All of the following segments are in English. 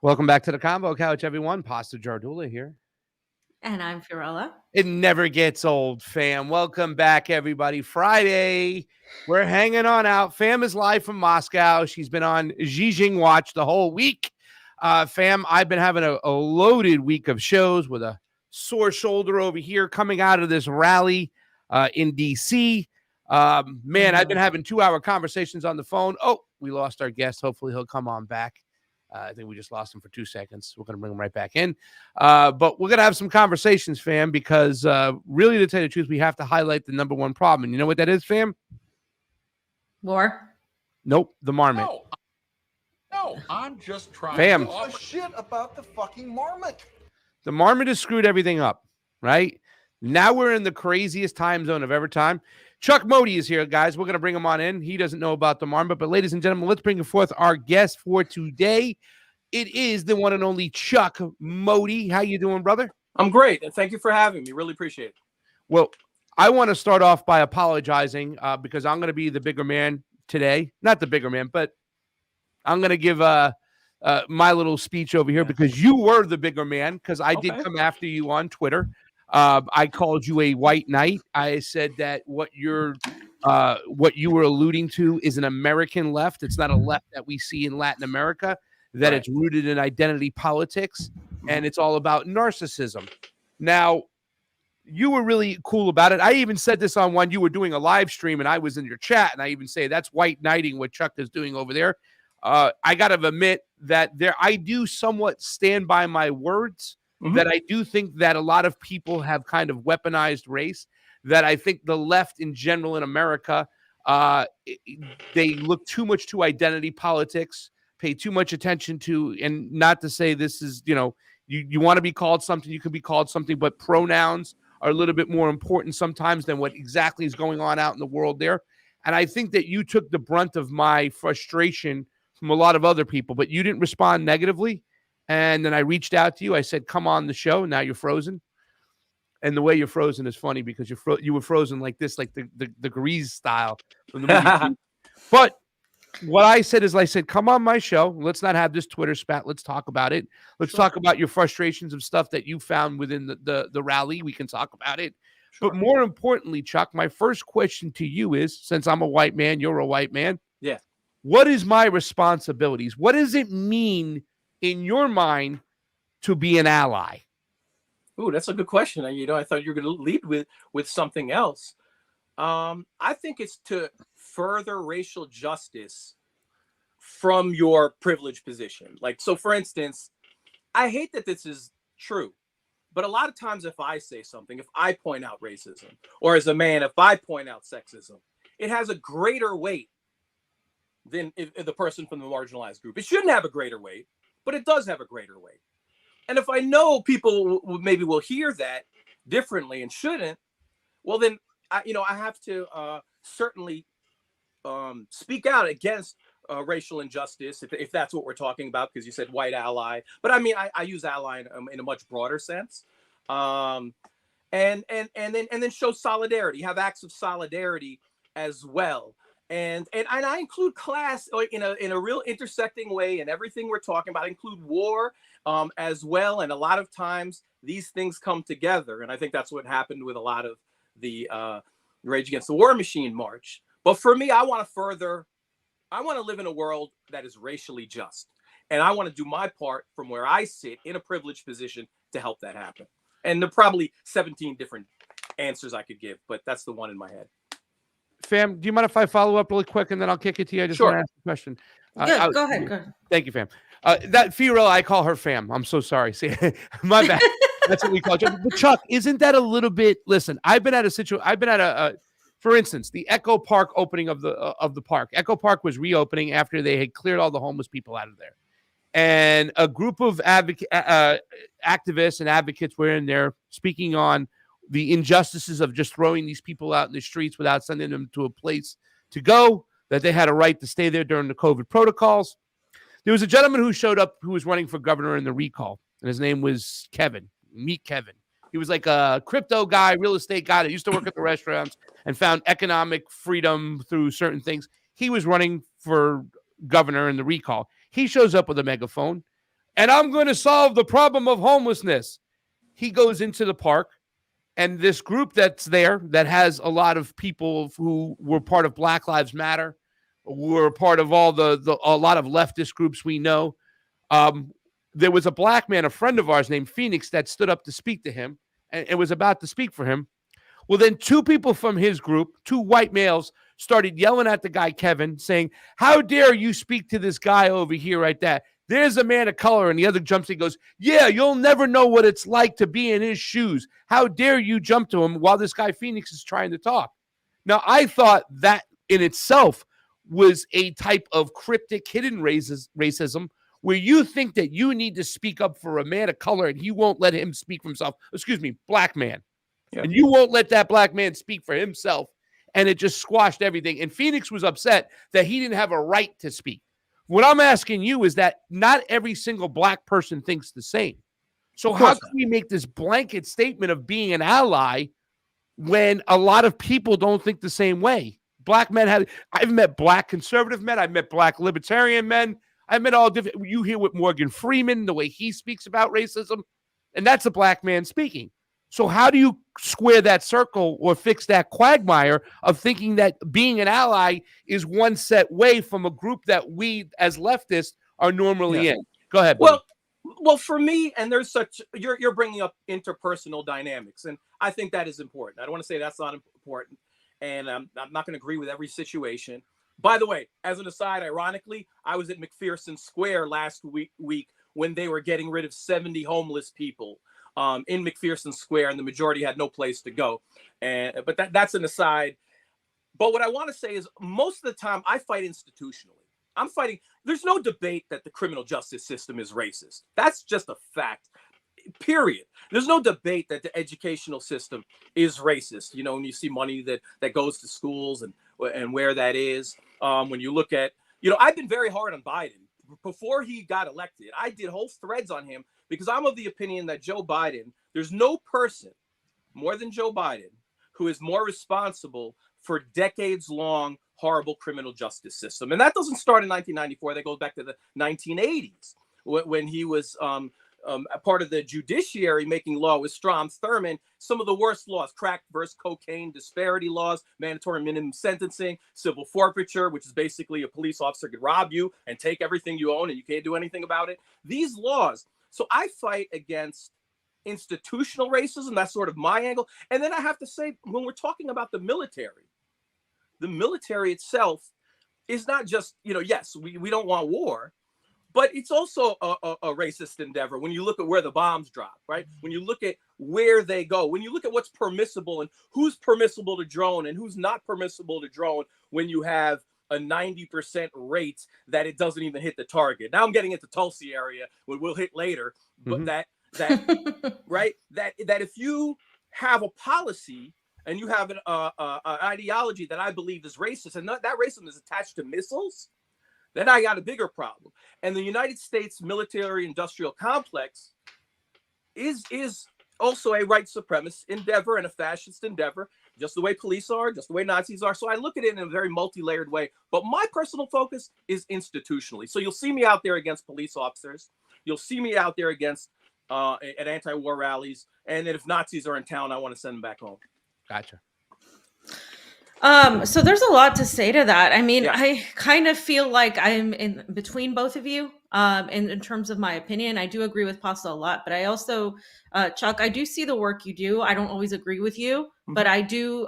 Welcome back to the Combo Couch, everyone. Pasta Jardula here. And I'm Fiorella. It never gets old, fam. Welcome back, everybody. Friday. We're hanging on out. Fam is live from Moscow. She's been on Xi Watch the whole week. Fam, I've been having a loaded week of shows with a sore shoulder over here coming out of this rally in D.C. Man, I've been having 2-hour conversations on the phone. Oh, we lost our guest. Hopefully he'll come on back. I think we just lost him for 2 seconds. We're going to bring him right back in. But we're going to have some conversations, fam, because really, to tell you the truth, we have to highlight the number one problem. And you know what that is, fam? War? Nope, the marmot. No, I'm just trying Fam. to talk shit about the fucking marmot. The marmot has screwed everything up, right? Now we're in the craziest time zone of ever time. Chuck Modi is here, guys. We're going to bring him on in. He doesn't know about the marmot, but ladies and gentlemen, let's bring forth our guest for today. It is the one and only Chuck Modi. How you doing, brother? I'm great, and thank you for having me. Really appreciate it. Well, I want to start off by apologizing because I'm going to be the bigger man today. Not the bigger man, but I'm going to give my little speech over here because you were the bigger man because I did come after you on Twitter. I called you a white knight. I said that what you were alluding to is an American left. It's not a left that we see in Latin America, that it's rooted in identity politics, and it's all about narcissism. Now, you were really cool about it. I even said this on one. You were doing a live stream, and I was in your chat, and I even say that's white knighting what Chuck is doing over there. I got to admit that I do somewhat stand by my words. That I do think that a lot of people have kind of weaponized race, that I think the left in general in America, they look too much to identity politics, pay too much attention to, and not to say this is, you want to be called something, you can be called something, but pronouns are a little bit more important sometimes than what exactly is going on out in the world there. And I think that you took the brunt of my frustration from a lot of other people, but you didn't respond negatively. And then I reached out to you. I said, come on the show. Now you're frozen. And the way you're frozen is funny because you were frozen like this, like the Grease style from the movie. But what I said is, I said, come on my show. Let's not have this Twitter spat. Let's talk about it. Let's talk about your frustrations of stuff that you found within the rally. We can talk about it. But more importantly, Chuck, my first question to you is, since I'm a white man, you're a white man. Yeah. What is my responsibilities? What does it mean in your mind to be an ally? Ooh, that's a good question. I thought you were going to lead with something else. I think it's to further racial justice from your privileged position. Like, so for instance, I hate that this is true, but a lot of times if I say something, if I point out racism, or as a man, if I point out sexism, it has a greater weight than if the person from the marginalized group. It shouldn't have a greater weight, but it does have a greater weight. And if I know people maybe will hear that differently and shouldn't, well, then, I have to certainly speak out against racial injustice, if that's what we're talking about, because you said white ally. But I mean, I use ally in a much broader sense. And then show solidarity, have acts of solidarity as well. And I include class in a real intersecting way in everything we're talking about. I include war as well. And a lot of times these things come together. And I think that's what happened with a lot of the Rage Against the War Machine march. But for me, I want to live in a world that is racially just. And I want to do my part from where I sit in a privileged position to help that happen. And there are probably 17 different answers I could give, but that's the one in my head. Fam, do you mind if I follow up really quick and then I'll kick it to you? I just want to ask a question. Yeah, go ahead. Thank you, fam. That Fiorella, I call her fam. I'm so sorry. See, my bad. That's what we call Chuck. But Chuck, isn't that a little bit? Listen, I've been at a for instance, the Echo Park opening of the park. Echo Park was reopening after they had cleared all the homeless people out of there, and a group of activists and advocates were in there speaking on the injustices of just throwing these people out in the streets without sending them to a place to go, that they had a right to stay there during the COVID protocols. There was a gentleman who showed up who was running for governor in the recall, and his name was Kevin. Meet Kevin. He was like a crypto guy, real estate guy that used to work at the restaurants and found economic freedom through certain things. He was running for governor in the recall. He shows up with a megaphone, and I'm going to solve the problem of homelessness. He goes into the park, and this group that's there that has a lot of people who were part of Black Lives Matter, were part of all a lot of leftist groups we know. There was a black man, a friend of ours named Phoenix, that stood up to speak to him and was about to speak for him. Well, then two people from his group, two white males, started yelling at the guy, Kevin, saying, "How dare you speak to this guy over here right there? There's a man of color." And the other jumps in and goes, "Yeah, you'll never know what it's like to be in his shoes. How dare you jump to him while this guy Phoenix is trying to talk?" Now, I thought that in itself was a type of cryptic hidden racism where you think that you need to speak up for a man of color and you won't let him speak for himself. Excuse me, black man. Yeah. And you won't let that black man speak for himself. And it just squashed everything. And Phoenix was upset that he didn't have a right to speak. What I'm asking you is that not every single black person thinks the same. So how can we make this blanket statement of being an ally when a lot of people don't think the same way? Black men I've met black conservative men. I've met black libertarian men. I've met all different. You hear with Morgan Freeman, the way he speaks about racism, and that's a black man speaking. So how do you square that circle or fix that quagmire of thinking that being an ally is one set way from a group that we as leftists are normally in? Go ahead. Well, for me, and there's you're bringing up interpersonal dynamics, and I think that is important. I don't want to say that's not important, and I'm not going to agree with every situation. By the way, as an aside, ironically, I was at McPherson Square last week when they were getting rid of 70 homeless people in McPherson Square, and the majority had no place to go. But that's an aside. But what I want to say is most of the time I fight institutionally. I'm fighting. There's no debate that the criminal justice system is racist. That's just a fact. Period. There's no debate that the educational system is racist. You know, when you see money that goes to schools and where that is, when you look at, I've been very hard on Biden before he got elected. I did whole threads on him because I'm of the opinion that Joe Biden, there's no person more than Joe Biden who is more responsible for decades-long horrible criminal justice system. And that doesn't start in 1994. That goes back to the 1980s when he was a part of the judiciary making law with Strom Thurmond, some of the worst laws, crack versus cocaine disparity laws, mandatory minimum sentencing, civil forfeiture, which is basically a police officer could rob you and take everything you own and you can't do anything about it. These laws. So I fight against institutional racism. That's sort of my angle. And then I have to say, when we're talking about the military itself is not just, yes, we don't want war, but it's also a racist endeavor when you look at where the bombs drop, right? When you look at where they go, when you look at what's permissible and who's permissible to drone and who's not permissible to drone, when you have a 90% rate that it doesn't even hit the target. Now I'm getting into Tulsa area, what we'll hit later, but that right, that if you have a policy and you have an ideology that I believe is racist, and that racism is attached to missiles, then I got a bigger problem. And the United States military-industrial complex is also a white supremacist endeavor and a fascist endeavor, just the way police are, just the way Nazis are. So I look at it in a very multi-layered way. But my personal focus is institutionally. So you'll see me out there against police officers. You'll see me out there against at anti-war rallies. And then if Nazis are in town, I want to send them back home. Gotcha. So there's a lot to say to that. I mean, Yeah. I kind of feel like I'm in between both of you. In terms of my opinion, I do agree with Pasta a lot, but I also, Chuck, I do see the work you do. I don't always agree with you, but I do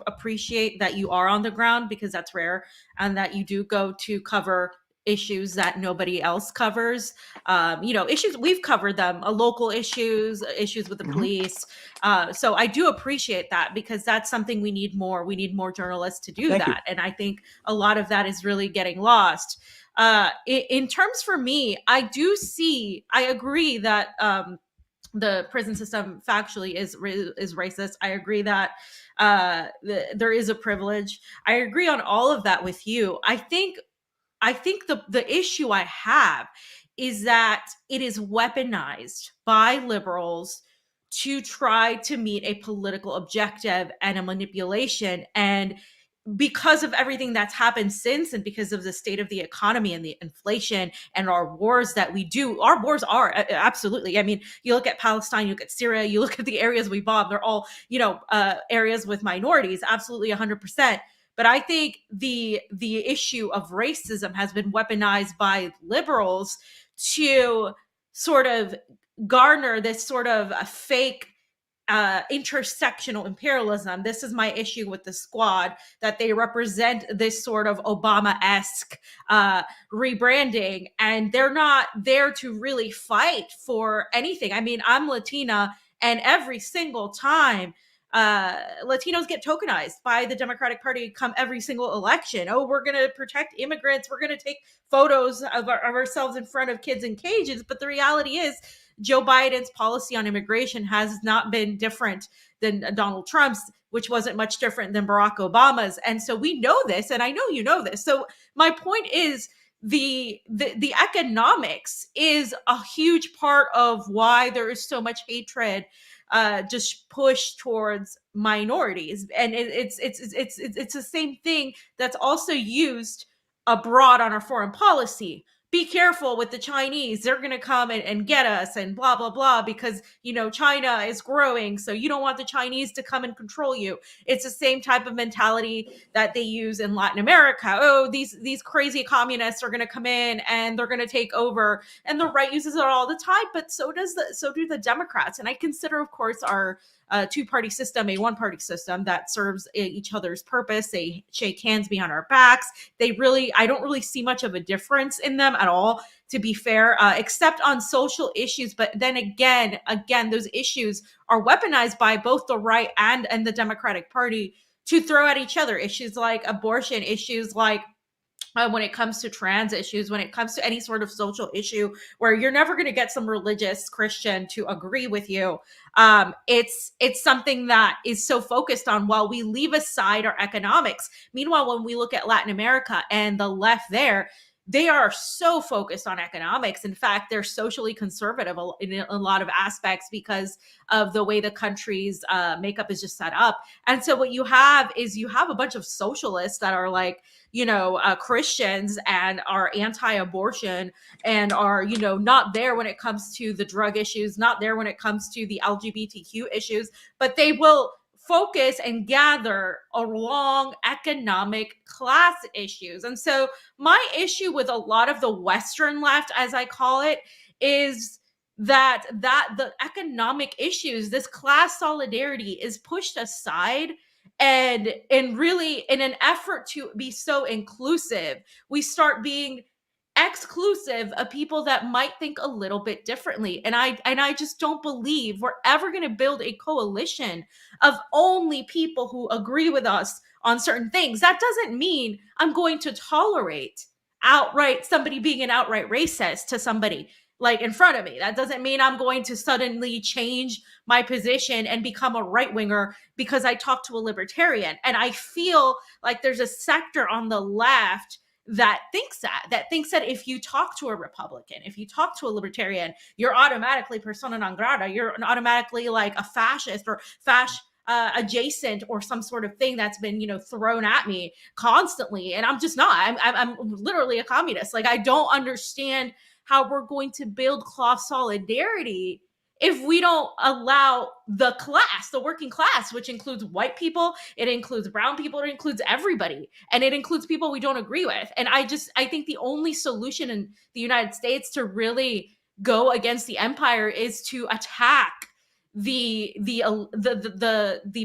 appreciate that you are on the ground because that's rare, and that you do go to cover issues that nobody else covers. Issues we've covered them, local issues with the police. So I do appreciate that because that's something we need more. We need more journalists to do Thank that. you. And I think a lot of that is really getting lost. In terms for me, I agree that the prison system factually is racist. I agree that there is a privilege. I agree on all of that with you. I think the issue I have is that it is weaponized by liberals to try to meet a political objective and a manipulation. And because of everything that's happened since, and because of the state of the economy and the inflation and our wars that we do, our wars are absolutely, I mean, you look at Palestine, you look at Syria, you look at the areas we bomb, they're all, areas with minorities, absolutely 100%. But I think the issue of racism has been weaponized by liberals to sort of garner this sort of a fake intersectional imperialism. This is my issue with the squad, that they represent this sort of Obama-esque rebranding, and they're not there to really fight for anything. I mean, I'm Latina, and every single time Latinos get tokenized by the Democratic Party come every single election. Oh, we're going to protect immigrants. We're going to take photos of ourselves in front of kids in cages. But the reality is, Joe Biden's policy on immigration has not been different than Donald Trump's, which wasn't much different than Barack Obama's. And so we know this, and I know you know this. So my point is, the economics is a huge part of why there is so much hatred just pushed towards minorities, and it's the same thing that's also used abroad on our foreign policy. Be careful with the Chinese. They're going to come and get us and blah, blah, blah, because, China is growing. So you don't want the Chinese to come and control you. It's the same type of mentality that they use in Latin America. Oh, these crazy communists are going to come in and they're going to take over. And the right uses it all the time, but so do the Democrats. And I consider, of course, our two-party system a one-party system that serves each other's purpose. They shake hands behind our backs. I don't really see much of a difference in them at all, to be fair, except on social issues. But then again, those issues are weaponized by both the right and the Democratic Party to throw at each other. Issues like abortion, issues like when it comes to trans issues, when it comes to any sort of social issue where you're never going to get some religious Christian to agree with you. It's something that is so focused on, while we leave aside our economics. Meanwhile, when we look at Latin America and the left there, they are so focused on economics. In fact, they're socially conservative in a lot of aspects because of the way the country's makeup is just set up. And so what you have is a bunch of socialists that are like, Christians, and are anti-abortion, and are, not there when it comes to the drug issues, not there when it comes to the LGBTQ issues, but they will focus and gather along economic class issues. And so my issue with a lot of the Western left, as I call it, is that the economic issues, this class solidarity, is pushed aside. And really, in an effort to be so inclusive, we start being exclusive of people that might think a little bit differently. And I just don't believe we're ever going to build a coalition of only people who agree with us on certain things. That doesn't mean I'm going to tolerate somebody being an outright racist to somebody like in front of me. That doesn't mean I'm going to suddenly change my position and become a right winger because I talk to a libertarian. And I feel like there's a sector on the left that thinks that if you talk to a Republican, if you talk to a libertarian, you're automatically persona non grata. You're automatically like a fascist or adjacent or some sort of thing that's been, thrown at me constantly. And I'm just not. I'm literally a communist. Like, I don't understand how we're going to build class solidarity if we don't allow the working class, which includes white people, it includes brown people, it includes everybody, and it includes people we don't agree with. And I think the only solution in the United States to really go against the empire is to attack the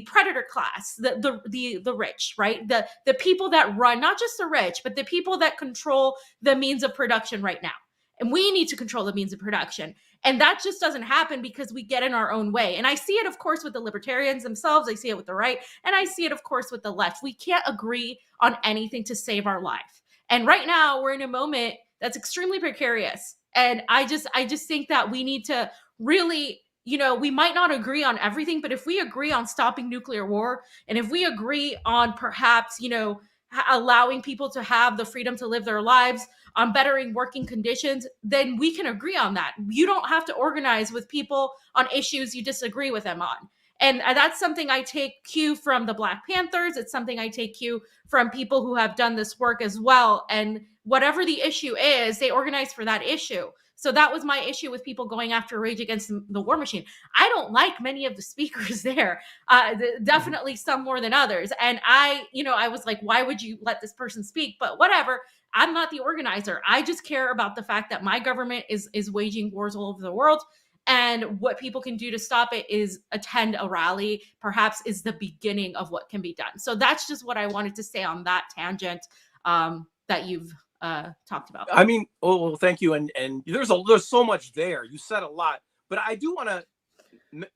predator class, the rich, right? The people that run, not just the rich, but the people that control the means of production right now. And we need to control the means of production. And that just doesn't happen because we get in our own way. And I see it, of course, with the libertarians themselves. I see it with the right. And I see it, of course, with the left. We can't agree on anything to save our life. And right now we're in a moment that's extremely precarious. And I just think that we need to really, we might not agree on everything, but if we agree on stopping nuclear war, and if we agree on perhaps, allowing people to have the freedom to live their lives, on bettering working conditions, then we can agree on that. You don't have to organize with people on issues you disagree with them on. And that's something I take cue from the Black Panthers. It's something I take cue from people who have done this work as well. And whatever the issue is, they organize for that issue. So that was my issue with people going after Rage Against the War Machine. I don't like many of the speakers there, definitely some more than others. And I was like, why would you let this person speak? But whatever. I'm not the organizer. I just care about the fact that my government is waging wars all over the world. And what people can do to stop it is attend a rally, perhaps is the beginning of what can be done. So that's just what I wanted to say on that tangent that you've talked about. I mean, well, thank you. And there's so much there. You said a lot, but I do want to,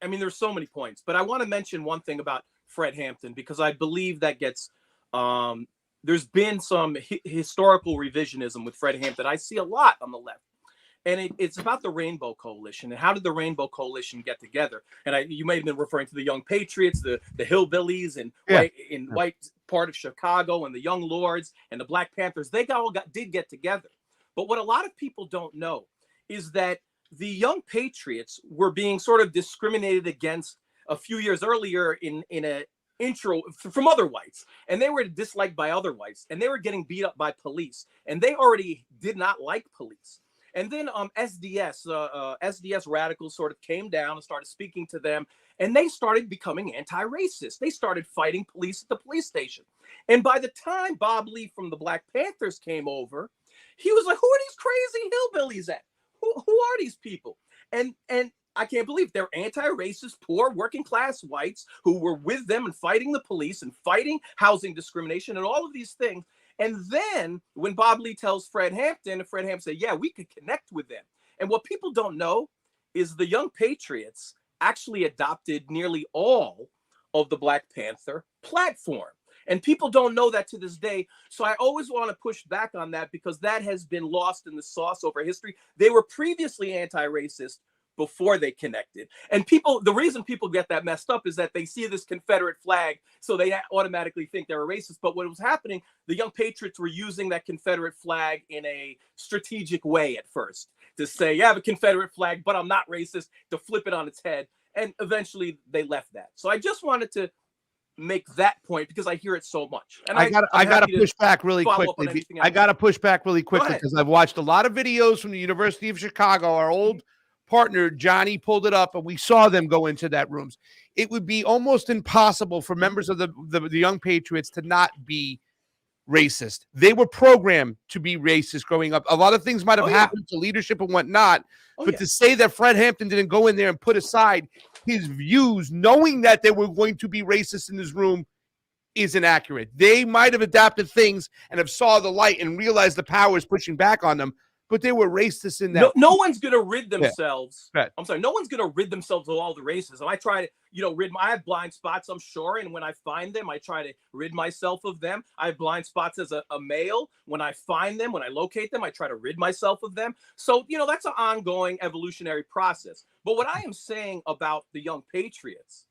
I mean, there's so many points, but I want to mention one thing about Fred Hampton, because I believe that gets, there's been some historical revisionism with Fred Hampton. I see a lot on the left. And it's about the Rainbow Coalition and how did the Rainbow Coalition get together? And you may have been referring to the Young Patriots, the hillbillies and white part of Chicago, and the Young Lords and the Black Panthers. They did get together. But what a lot of people don't know is that the Young Patriots were being sort of discriminated against a few years earlier in a intro from other whites, and they were disliked by other whites, and they were getting beat up by police, and they already did not like police. And then SDS radicals sort of came down and started speaking to them, and they started becoming anti-racist. They started fighting police at the police station. And by the time Bob Lee from the Black Panthers came over, he was like, who are these crazy hillbillies at? Who are these people? And I can't believe they're anti-racist, poor working class whites who were with them and fighting the police and fighting housing discrimination and all of these things. And then when Bob Lee tells Fred Hampton, and Fred Hampton said, yeah, we could connect with them. And what people don't know is the Young Patriots actually adopted nearly all of the Black Panther platform. And people don't know that to this day. So I always want to push back on that, because that has been lost in the sauce over history. They were previously anti-racist before they connected. And the reason people get that messed up is that they see this Confederate flag, so they automatically think they're a racist. But what was happening, the Young Patriots were using that Confederate flag in a strategic way at first to say, yeah, I have a Confederate flag, but I'm not racist, to flip it on its head. And eventually they left that. So I just wanted to make that point, because I hear it so much. And I got to push back really quickly. I got to push back really quickly, because I've watched a lot of videos from the University of Chicago. Our old partner Johnny pulled it up, and we saw them go into that rooms. It would be almost impossible for members of the Young Patriots to not be racist. They were programmed to be racist growing up. A lot of things might have happened to leadership and whatnot, but to say that Fred Hampton didn't go in there and put aside his views, knowing that they were going to be racist in this room, is inaccurate. They might have adapted things and have saw the light and realized the power is pushing back on them, but they were racist in that. No one's going to rid themselves. Yeah. I'm sorry. No one's going to rid themselves of all the racism. I try to, I have blind spots, I'm sure. And when I find them, I try to rid myself of them. I have blind spots as a male. When I find them, when I locate them, I try to rid myself of them. So, that's an ongoing evolutionary process. But what I am saying about the Young Patriots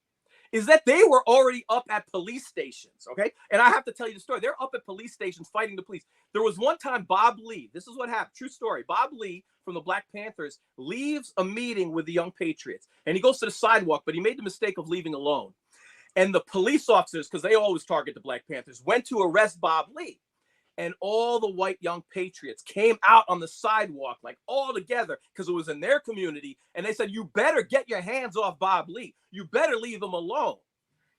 is that they were already up at police stations, okay? And I have to tell you the story. They're up at police stations fighting the police. There was one time Bob Lee, this is what happened, true story. Bob Lee from the Black Panthers leaves a meeting with the Young Patriots, and he goes to the sidewalk, but he made the mistake of leaving alone. And the police officers, because they always target the Black Panthers, went to arrest Bob Lee. And all the white Young Patriots came out on the sidewalk, like all together, because it was in their community. And they said, you better get your hands off Bob Lee. You better leave him alone.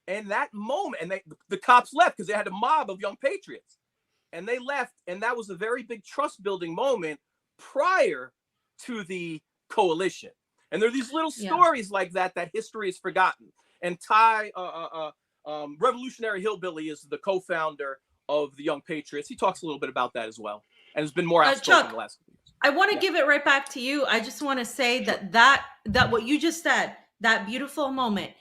And that moment, and the cops left because they had a mob of Young Patriots. And they left. And that was a very big trust building moment prior to the coalition. And there are these little stories like that history has forgotten. And Ty, Revolutionary Hillbilly, is the co-founder of the Young Patriots. He talks a little bit about that as well, and has been more outspoken Chuck, the last couple years. I want to give it right back to you. I just want to say that what you just said, that beautiful moment,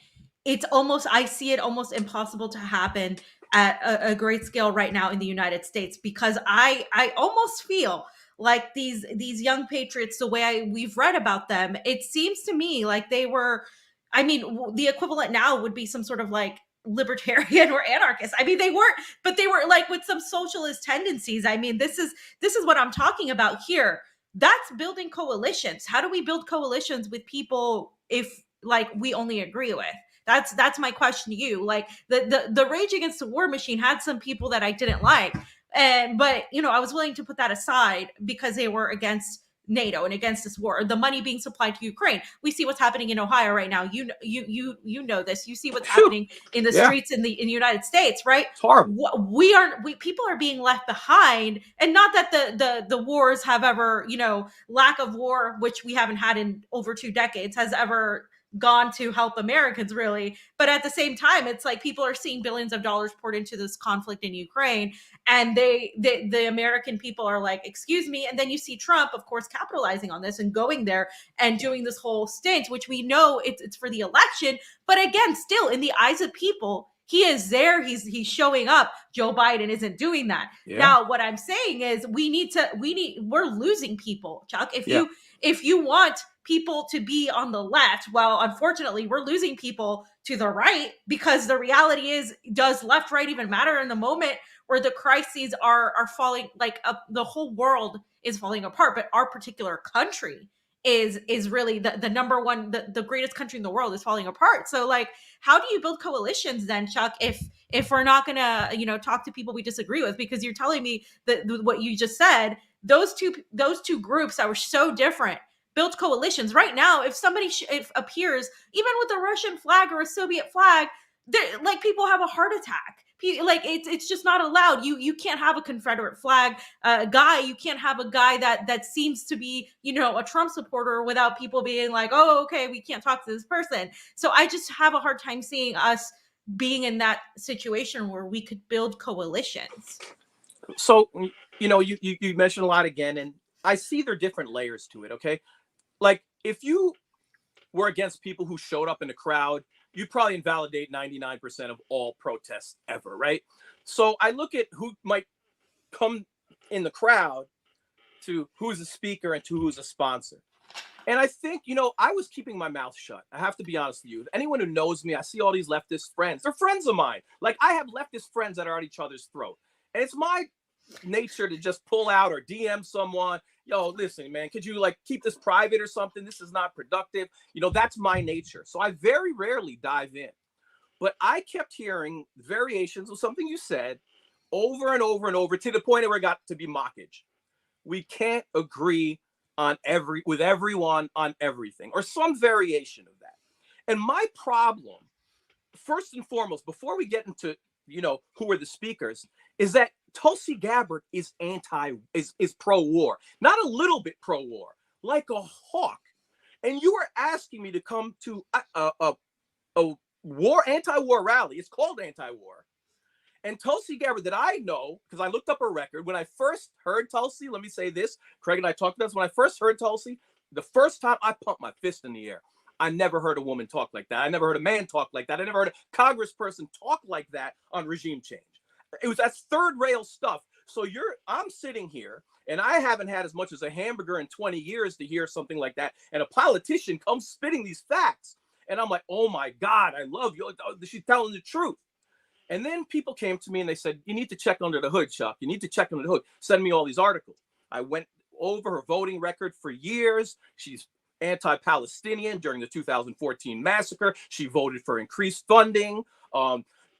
I see it almost impossible to happen at a great scale right now in the United States, because I almost feel like these Young Patriots, the way we've read about them, it seems to me like they were, the equivalent now would be some sort of like libertarian or anarchist. They weren't, but they were like with some socialist tendencies. This is what I'm talking about here. That's building coalitions. How do we build coalitions with people if like we only agree with? That's my question to you. Like the Rage Against the War Machine had some people that I didn't like, but I was willing to put that aside because they were against NATO and against this war, the money being supplied to Ukraine. We see what's happening in Ohio right now. You know this. You see what's happening in the streets in the United States, right? It's horrible. People are being left behind, and not that the wars have ever, lack of war, which we haven't had in over 2 decades, has ever gone to help Americans, really. But at the same time, it's like people are seeing billions of dollars poured into this conflict in Ukraine, and the American people are like, excuse me. And then you see Trump, of course, capitalizing on this and going there and doing this whole stint, which we know it's for the election. But again, still in the eyes of people, he is there. He's showing up. Joe Biden isn't doing that. Yeah. Now, what I'm saying is we're losing people, Chuck. If you want people to be on the left, well, unfortunately, we're losing people to the right, because the reality is, does left, right even matter in the moment where the crises are falling, the whole world is falling apart, but our particular country is really the number one, the greatest country in the world is falling apart. So like, how do you build coalitions then, Chuck, if we're not gonna, talk to people we disagree with? Because you're telling me that what you just said, those two groups that were so different built coalitions. Right now, if somebody if appears even with a Russian flag or a Soviet flag, like, people have a heart attack. Like, it's just not allowed. You can't have a Confederate flag guy. You can't have a guy that seems to be, a Trump supporter, without people being like, oh, okay, we can't talk to this person. So I just have a hard time seeing us being in that situation where we could build coalitions. So, you mentioned a lot again, and I see there are different layers to it. Okay. Like, if you were against people who showed up in the crowd, you'd probably invalidate 99% of all protests ever, right? So I look at who might come in the crowd to who's a speaker and to who's a sponsor. And I think, I was keeping my mouth shut. I have to be honest with you. Anyone who knows me, I see all these leftist friends. They're friends of mine. Like, I have leftist friends that are at each other's throat. And it's my nature to just pull out or DM someone. Yo, listen, man, could you keep this private or something? This is not productive. That's my nature. So I very rarely dive in. But I kept hearing variations of something you said over and over and over, to the point where it got to be mockage. We can't agree with everyone on everything, or some variation of that. And my problem, first and foremost, before we get into who are the speakers, is that Tulsi Gabbard is pro-war, not a little bit pro-war, like a hawk. And you are asking me to come to a anti-war rally. It's called anti-war. And Tulsi Gabbard, that I know, because I looked up her record, when I first heard Tulsi, let me say this, Craig and I talked about this, when I first heard Tulsi, the first time I pumped my fist in the air. I never heard a woman talk like that. I never heard a man talk like that. I never heard a congressperson talk like that on regime change. That's third rail stuff. So I'm sitting here, and I haven't had as much as a hamburger in 20 years to hear something like that. And a politician comes spitting these facts. And I'm like, oh my God, I love you. She's telling the truth. And then people came to me and they said, you need to check under the hood, Chuck. You need to check under the hood. Send me all these articles. I went over her voting record for years. She's anti-Palestinian during the 2014 massacre. She voted for increased funding.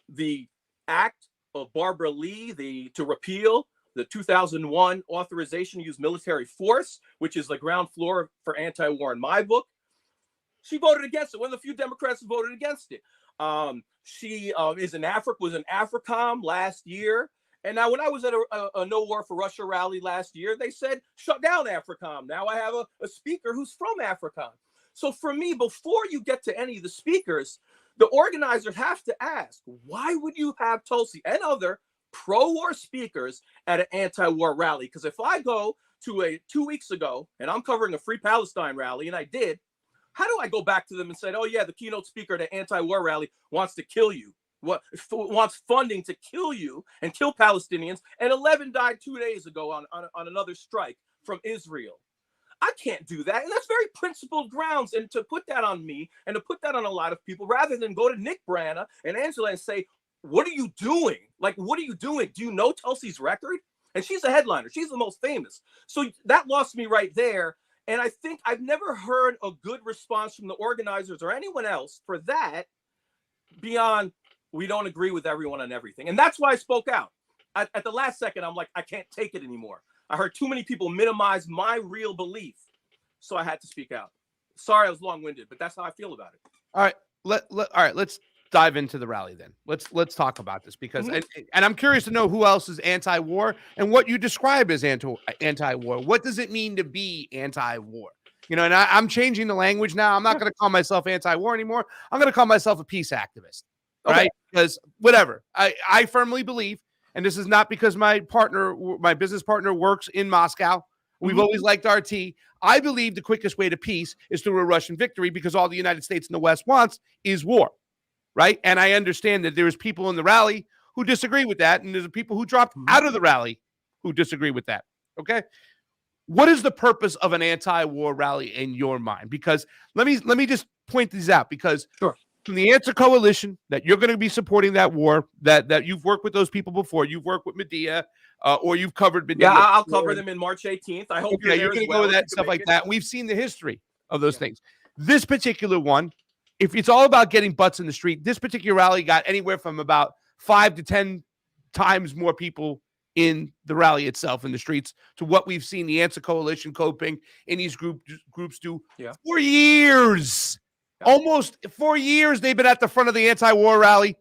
The act of Barbara Lee, to repeal the 2001 authorization to use military force, which is the ground floor for anti-war in my book. She voted against it. One of the few Democrats who voted against it. She was in AFRICOM last year. And now when I was at a No War for Russia rally last year, they said, shut down AFRICOM. Now I have a speaker who's from AFRICOM. So for me, before you get to any of the speakers, the organizers have to ask, why would you have Tulsi and other pro-war speakers at an anti-war rally? Because if I go to 2 weeks ago and I'm covering a Free Palestine rally, and I did, how do I go back to them and say, oh yeah, the keynote speaker at an anti-war rally wants to kill you, wants funding to kill you and kill Palestinians, and 11 died 2 days ago on another strike from Israel? I can't do that. And that's very principled grounds. And to put that on me and to put that on a lot of people, rather than go to Nick Brana and Angela and say, what are you doing? What are you doing? Do you know Tulsi's record? And she's a headliner. She's the most famous. So that lost me right there. And I think I've never heard a good response from the organizers or anyone else for that. beyond we don't agree with everyone on everything. And that's why I spoke out. At the last second, I'm like, I can't take it anymore. I heard too many people minimize my real belief. So I had to speak out. Sorry, I was long-winded, but that's how I feel about it. All right. All right. Let's dive into the rally then. Let's talk about this because and I'm curious to know who else is anti-war and what you describe as anti-war. What does it mean to be anti-war? You know, and I'm changing the language now. I'm not going to call myself anti-war anymore. I'm going to call myself a peace activist. Okay. Right? Because whatever. I firmly believe, and this is not because my business partner works in Moscow. We've always liked RT. I believe the quickest way to peace is through a Russian victory because all the United States and the West wants is war, right? And I understand that there's people in the rally who disagree with that, and there's people who dropped out of the rally who disagree with that, okay? What is the purpose of an anti-war rally in your mind? Because let me just point these out because from the Answer Coalition that you're going to be supporting that war, that you've worked with those people before, you've worked with Medea, or you've covered Medea. Yeah, I'll cover them in March 18th. I hope you're going to go with that stuff like that. We've seen the history of those things. This particular one, if it's all about getting butts in the street, this particular rally got anywhere from about 5 to 10 times more people in the rally itself in the streets to what we've seen the Answer Coalition coping in these groups do for years. Almost 4 years they've been at the front of the anti-war rally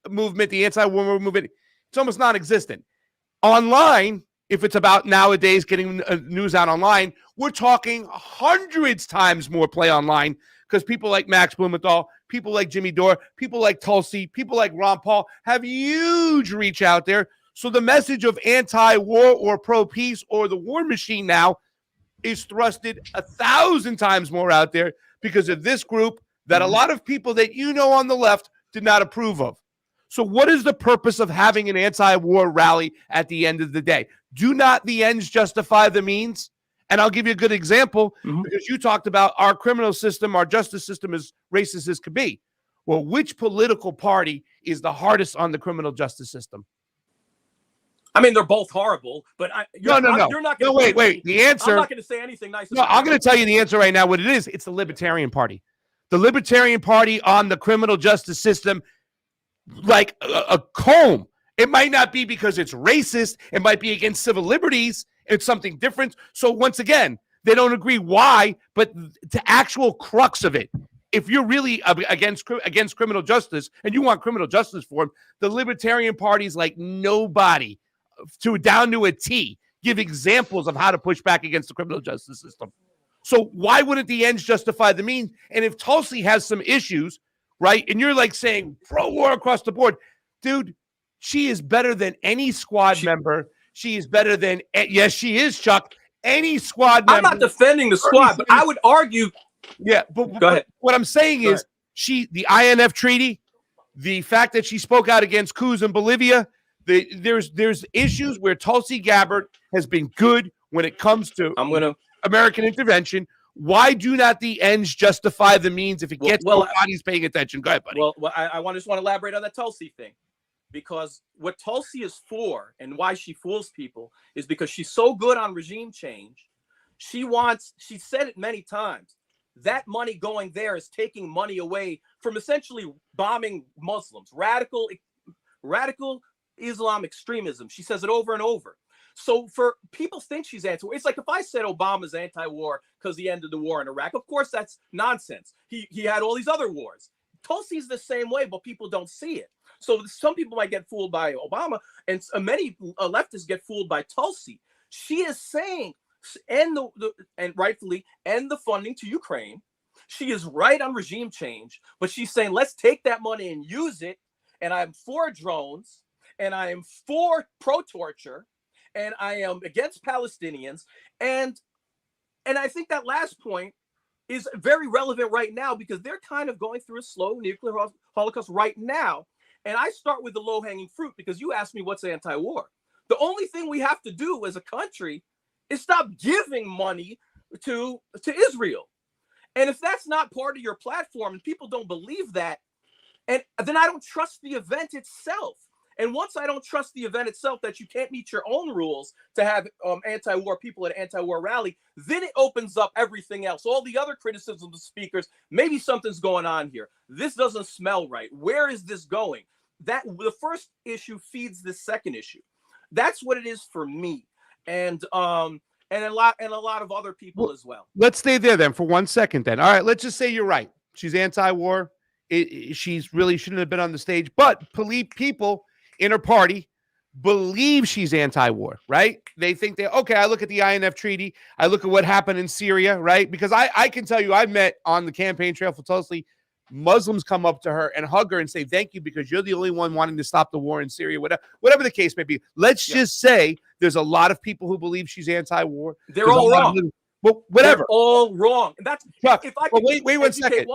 movement, the anti-war movement. It's almost non-existent. Online, if it's about nowadays getting news out online, we're talking hundreds times more play online because people like Max Blumenthal, people like Jimmy Dore, people like Tulsi, people like Ron Paul have huge reach out there. So the message of anti-war or pro-peace or the war machine now is thrusted 1,000 times more out there because of this group that a lot of people that you know on the left did not approve of. So what is the purpose of having an anti-war rally at the end of the day? Do not the ends justify the means? And I'll give you a good example because you talked about our criminal system, our justice system is racist as could be. Well, which political party is the hardest on the criminal justice system? I mean, they're both horrible, but you're not going to wait. The answer. I'm not going to say anything nice. No, I'm going to tell you the answer right now. What it is, it's the Libertarian Party. The Libertarian Party on the criminal justice system, like a comb. It might not be because it's racist. It might be against civil liberties. It's something different. So once again, they don't agree why, but the actual crux of it. If you're really against criminal justice and you want criminal justice for them, the Libertarian Party is like nobody. Down to a T, give examples of how to push back against the criminal justice system. So why wouldn't the ends justify the means? And if Tulsi has some issues, right, and you're like saying pro-war across the board, dude, she is better than any squad member. She is better than, yes, she is, Chuck, any squad member. I'm not defending the squad, but I would argue. Yeah, but go ahead. What I'm saying is the INF treaty, the fact that she spoke out against coups in Bolivia, there's issues where Tulsi Gabbard has been good when it comes to American intervention. Why do not the ends justify the means if it gets nobody's paying attention? Go ahead, buddy. Well, I just want to elaborate on that Tulsi thing, because what Tulsi is for and why she fools people is because she's so good on regime change. She said it many times, that money going there is taking money away from essentially bombing Muslims, radical Islam extremism. She says it over and over. So for people think she's anti-war. It's like if I said Obama's anti-war because he ended the war in Iraq. Of course, that's nonsense. He had all these other wars. Tulsi's the same way, but people don't see it. So some people might get fooled by Obama, and many leftists get fooled by Tulsi. She is saying, and rightfully, end the funding to Ukraine. She is right on regime change, but she's saying, let's take that money and use it. And I'm for drones. And I am for pro-torture, and I am against Palestinians. And I think that last point is very relevant right now because they're kind of going through a slow nuclear holocaust right now. And I start with the low-hanging fruit because you asked me what's anti-war. The only thing we have to do as a country is stop giving money to Israel. And if that's not part of your platform and people don't believe that, and then I don't trust the event itself. And once I don't trust the event itself, that you can't meet your own rules to have anti-war people at an anti-war rally, then it opens up everything else. All the other criticisms of speakers, maybe something's going on here. This doesn't smell right. Where is this going? That the first issue feeds the second issue. That's what it is for me. And a lot of other people as well. Let's stay there then for 1 second then. All right, let's just say you're right. She's anti-war. She's really shouldn't have been on the stage, but people in her party believe she's anti-war, right? They think okay, I look at the INF treaty, I look at what happened in Syria, right? Because I can tell you, I've met on the campaign trail for Tulsi, Muslims come up to her and hug her and say, thank you, because you're the only one wanting to stop the war in Syria, whatever the case may be. Let's just say there's a lot of people who believe she's anti-war. They're all wrong. Well, whatever. They're all wrong. And that's Chuck, if I could wait 1 second.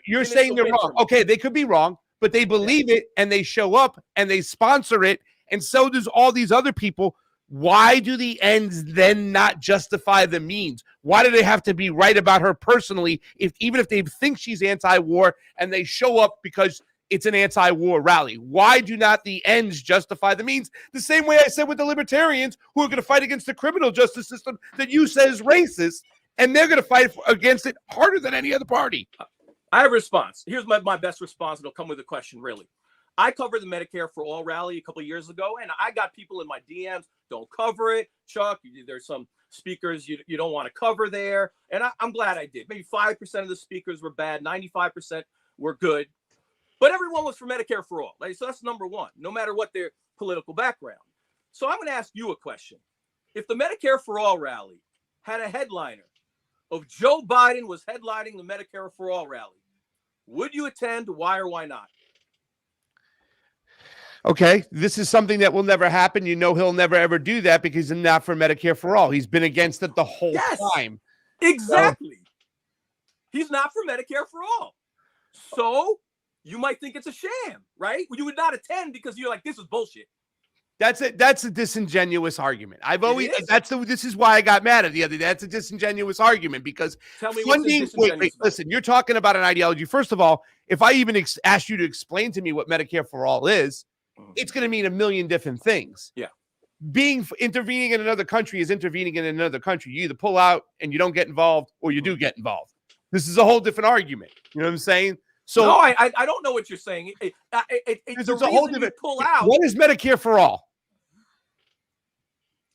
You're saying they're wrong. Okay, they could be wrong, but they believe it and they show up and they sponsor it, and so does all these other people. Why do the ends then not justify the means? Why do they have to be right about her personally, even if they think she's anti-war and they show up because it's an anti-war rally? Why do not the ends justify the means? The same way I said with the libertarians who are going to fight against the criminal justice system that you said is racist, and they're going to fight against it harder than any other party. I have a response. Here's my best response. It'll come with a question, really. I covered the Medicare for All rally a couple of years ago, and I got people in my DMs, don't cover it. Chuck, there's some speakers you don't want to cover there. And I'm glad I did. Maybe 5% of the speakers were bad. 95% were good. But everyone was for Medicare for All. So that's number one, no matter what their political background. So I'm going to ask you a question. If the Medicare for All rally had a headliner of Joe Biden was headlining the Medicare for All rally, would you attend? Why or why not? Okay, this is something that will never happen. You know he'll never, ever do that because he's not for Medicare for All. He's been against it the whole time. Exactly. He's not for Medicare for All. So you might think it's a sham, right? You would not attend because you're like, this is bullshit. That's a disingenuous argument. This is why I got mad at the other day. That's a disingenuous argument because funding. Wait, listen, you're talking about an ideology. First of all, if I even asked you to explain to me what Medicare for All is, it's going to mean a million different things. Yeah. Intervening in another country is intervening in another country. You either pull out and you don't get involved, or you do get involved. This is a whole different argument. You know what I'm saying? So no, I don't know what you're saying. It's a whole different pull out. What is Medicare for All?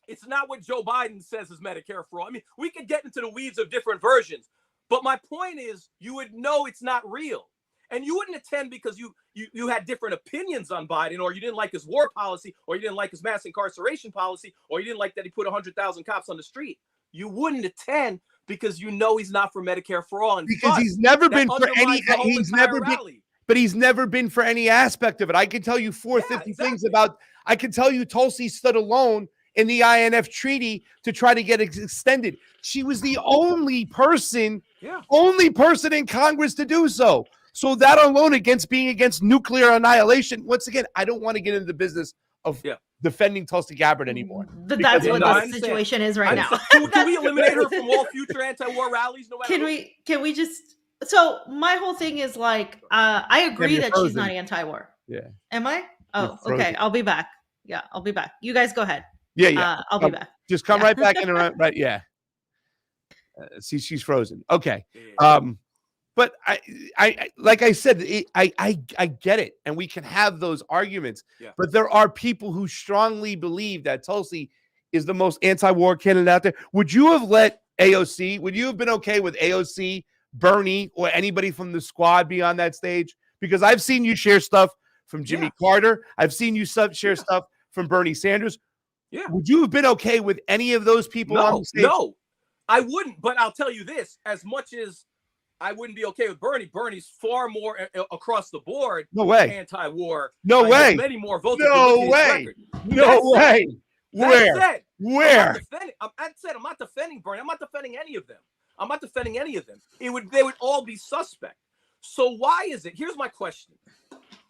It's not what Joe Biden says is Medicare for All. I mean, we could get into the weeds of different versions, but my point is, you would know it's not real. And you wouldn't attend because you had different opinions on Biden, or you didn't like his war policy, or you didn't like his mass incarceration policy, or you didn't like that he put 100,000 cops on the street. You wouldn't attend because you know he's not for Medicare for All. And because he's never been for any. He's never been. But he's never been for any aspect of it. I can tell you 450 things about. I can tell you Tulsi stood alone in the INF treaty to try to get it extended. She was the only person in Congress to do so. So that alone, being against nuclear annihilation, once again, I don't want to get into the business of defending Tulsi Gabbard anymore. But that's what the situation is right now. Can we eliminate her from all future anti-war rallies? No matter Can we just? So my whole thing is like, I agree that she's not anti-war. Yeah. Am I? Oh, okay. I'll be back. Yeah, I'll be back. You guys go ahead. Yeah. I'll be back. Just come right back in and right. Yeah. See, she's frozen. Okay. But I like I said, I get it, and we can have those arguments. Yeah. But there are people who strongly believe that Tulsi is the most anti-war candidate out there. Would you have let AOC? Would you have been okay with AOC, Bernie, or anybody from the squad be on that stage? Because I've seen you share stuff from Jimmy Carter. I've seen you share stuff from Bernie Sanders. Yeah. Would you have been okay with any of those people on the stage? No, I wouldn't. But I'll tell you this: as much as I wouldn't be okay with Bernie's far more across the board. No way. Anti-war. No way. Many more votes. No way. No way. Where? Where? I said I'm not defending Bernie. I'm not defending any of them. They would all be suspect. So why is it? Here's my question.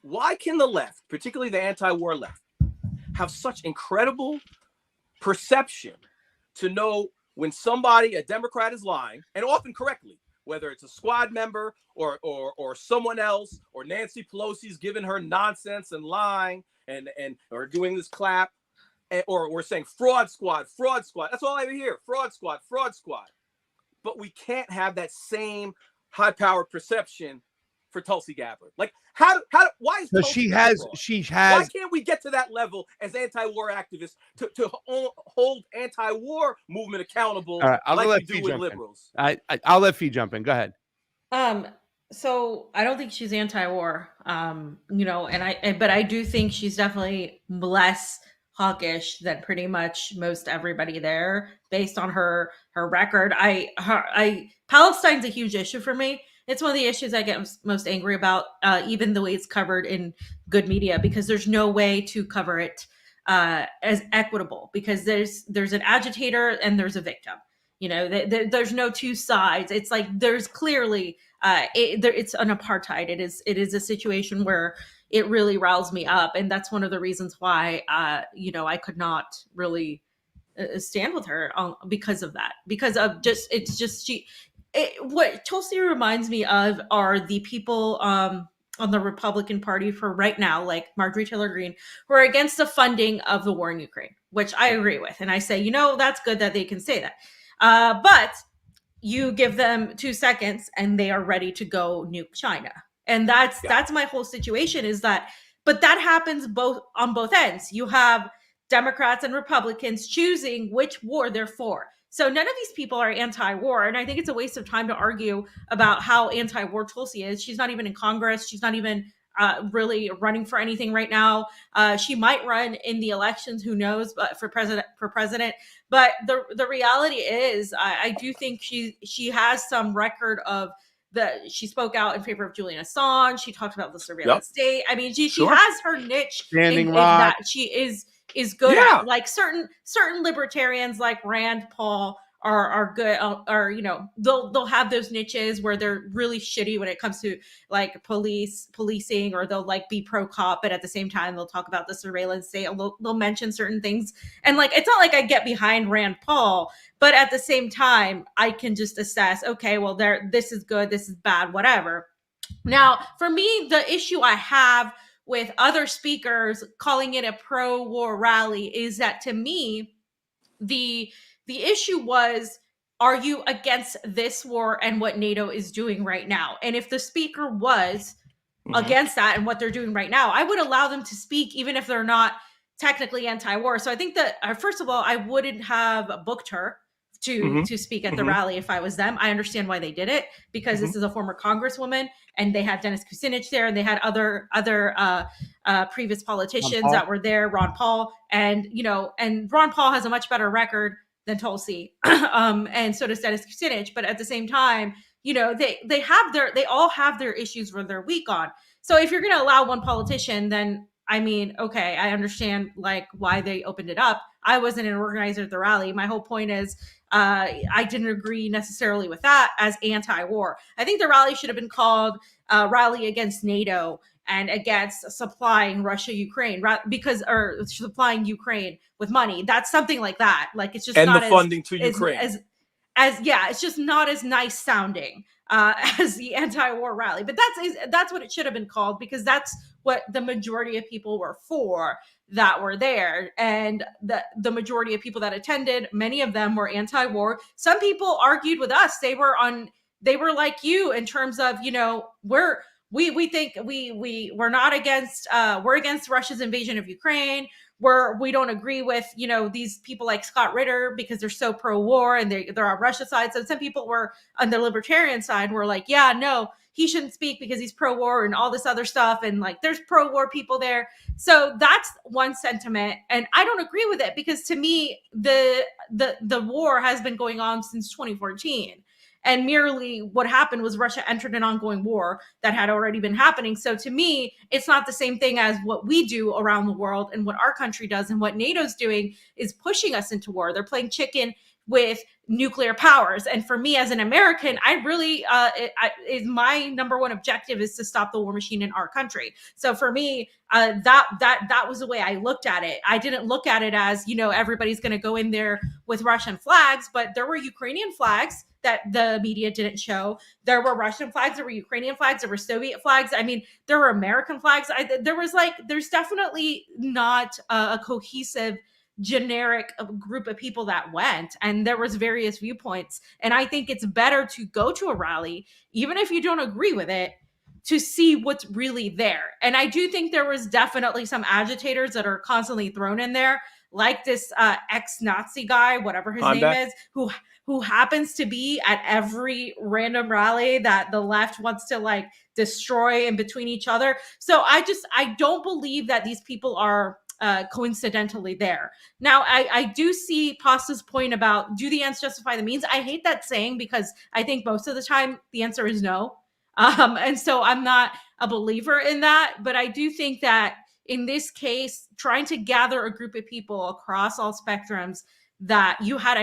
Why can the left, particularly the anti-war left, have such incredible perception to know when somebody, a Democrat, is lying, and often correctly, whether it's a squad member or someone else, or Nancy Pelosi's giving her nonsense and lying, and or doing this clap, or we're saying fraud squad, fraud squad. That's all I hear. Fraud squad, fraud squad. But we can't have that same high-powered perception for Tulsi Gabbard. Like, why is So Tulsi she not has fraud? Why can't we get to that level as anti-war activists to hold anti-war movement accountable All right, like we do with liberals? I'll let Fee jump in. Go ahead. So I don't think she's anti-war, but I do think she's definitely less hawkish than pretty much most everybody there based on her record. Palestine's a huge issue for me. It's one of the issues I get most angry about, even the way it's covered in good media, because there's no way to cover it as equitable, because there's an agitator and there's a victim. There's no two sides. It's like there's clearly it's an apartheid. It is a situation where it really riles me up, and that's one of the reasons why I could not really stand with her because of that. Because of what Tulsi reminds me of are the people on the Republican Party for right now, like Marjorie Taylor Greene, who are against the funding of the war in Ukraine, which I agree with, and I say, that's good that they can say that. But you give them 2 seconds and they are ready to go nuke China. And that's my whole situation but that happens on both ends. You have Democrats and Republicans choosing which war they're for. So none of these people are anti-war. And I think it's a waste of time to argue about how anti-war Tulsi is. She's not even in Congress. She's not even really running for anything right now. She might run in the elections, who knows, but for president. But the reality is, I do think she has some record of she spoke out in favor of Julian Assange. She talked about the surveillance state. I mean, she has her niche in that she is good at. Like certain libertarians like Rand Paul are good, they'll have those niches where they're really shitty when it comes to like policing, or they'll like be pro cop, but at the same time they'll talk about the surveillance state. They'll mention certain things, and like it's not like I get behind Rand Paul, but at the same time I can just assess, okay, well, this is good, this is bad, whatever. Now, for me, the issue I have with other speakers calling it a pro-war rally is that, to me, the issue was, are you against this war and what NATO is doing right now? And if the speaker was against that and what they're doing right now, I would allow them to speak, even if they're not technically anti-war. So I think that, first of all, I wouldn't have booked her to speak at the rally if I was them. I understand why they did it, because this is a former congresswoman, and they had Dennis Kucinich there, and they had other previous politicians that were there, Ron Paul, and Ron Paul has a much better record than Tulsi, and so does Dennis Kucinich. But at the same time, they all have their issues where they're weak on. So if you're going to allow one politician, then I mean, okay, I understand like why they opened it up. I wasn't an organizer at the rally. My whole point is, I didn't agree necessarily with that as anti-war. I think the rally should have been called Rally Against NATO and against supplying Russia-Ukraine, or supplying Ukraine with money. That's something like that. Like, it's just and not the funding to Ukraine. It's just not as nice sounding as the anti-war rally. But that's what it should have been called, because that's what the majority of people were for that were there. And the majority of people that attended, many of them were anti-war. Some people argued with us. They were like you in terms of, we think we're not against, we're against Russia's invasion of Ukraine. We don't agree with, these people like Scott Ritter because they're so pro-war and they're on Russia's side. So some people were on the libertarian side were like, yeah, no, he shouldn't speak because he's pro-war and all this other stuff. And like, there's pro-war people there. So that's one sentiment. And I don't agree with it, because to me, the war has been going on since 2014. And merely what happened was Russia entered an ongoing war that had already been happening. So to me, it's not the same thing as what we do around the world and what our country does. And what NATO's doing is pushing us into war. They're playing chicken with nuclear powers. And for me as an American, I really is my number one objective is to stop the war machine in our country. So for me, that was the way I looked at it. I didn't look at it as, you know, everybody's going to go in there with Russian flags, but there were Ukrainian flags that the media didn't show. There were Russian flags, there were Ukrainian flags, there were Soviet flags. I mean, there were American flags. There's definitely not a cohesive generic group of people that went, and there was various viewpoints. And I think it's better to go to a rally, even if you don't agree with it, to see what's really there. And I do think there was definitely some agitators that are constantly thrown in there, like this ex-Nazi guy, whatever his name is, who happens to be at every random rally that the left wants to like destroy in between each other. So I don't believe that these people are coincidentally there. Now, I do see Pasta's point about, do the ends justify the means? I hate that saying because I think most of the time the answer is no. And so I'm not a believer in that, but I do think that in this case, trying to gather a group of people across all spectrums that you had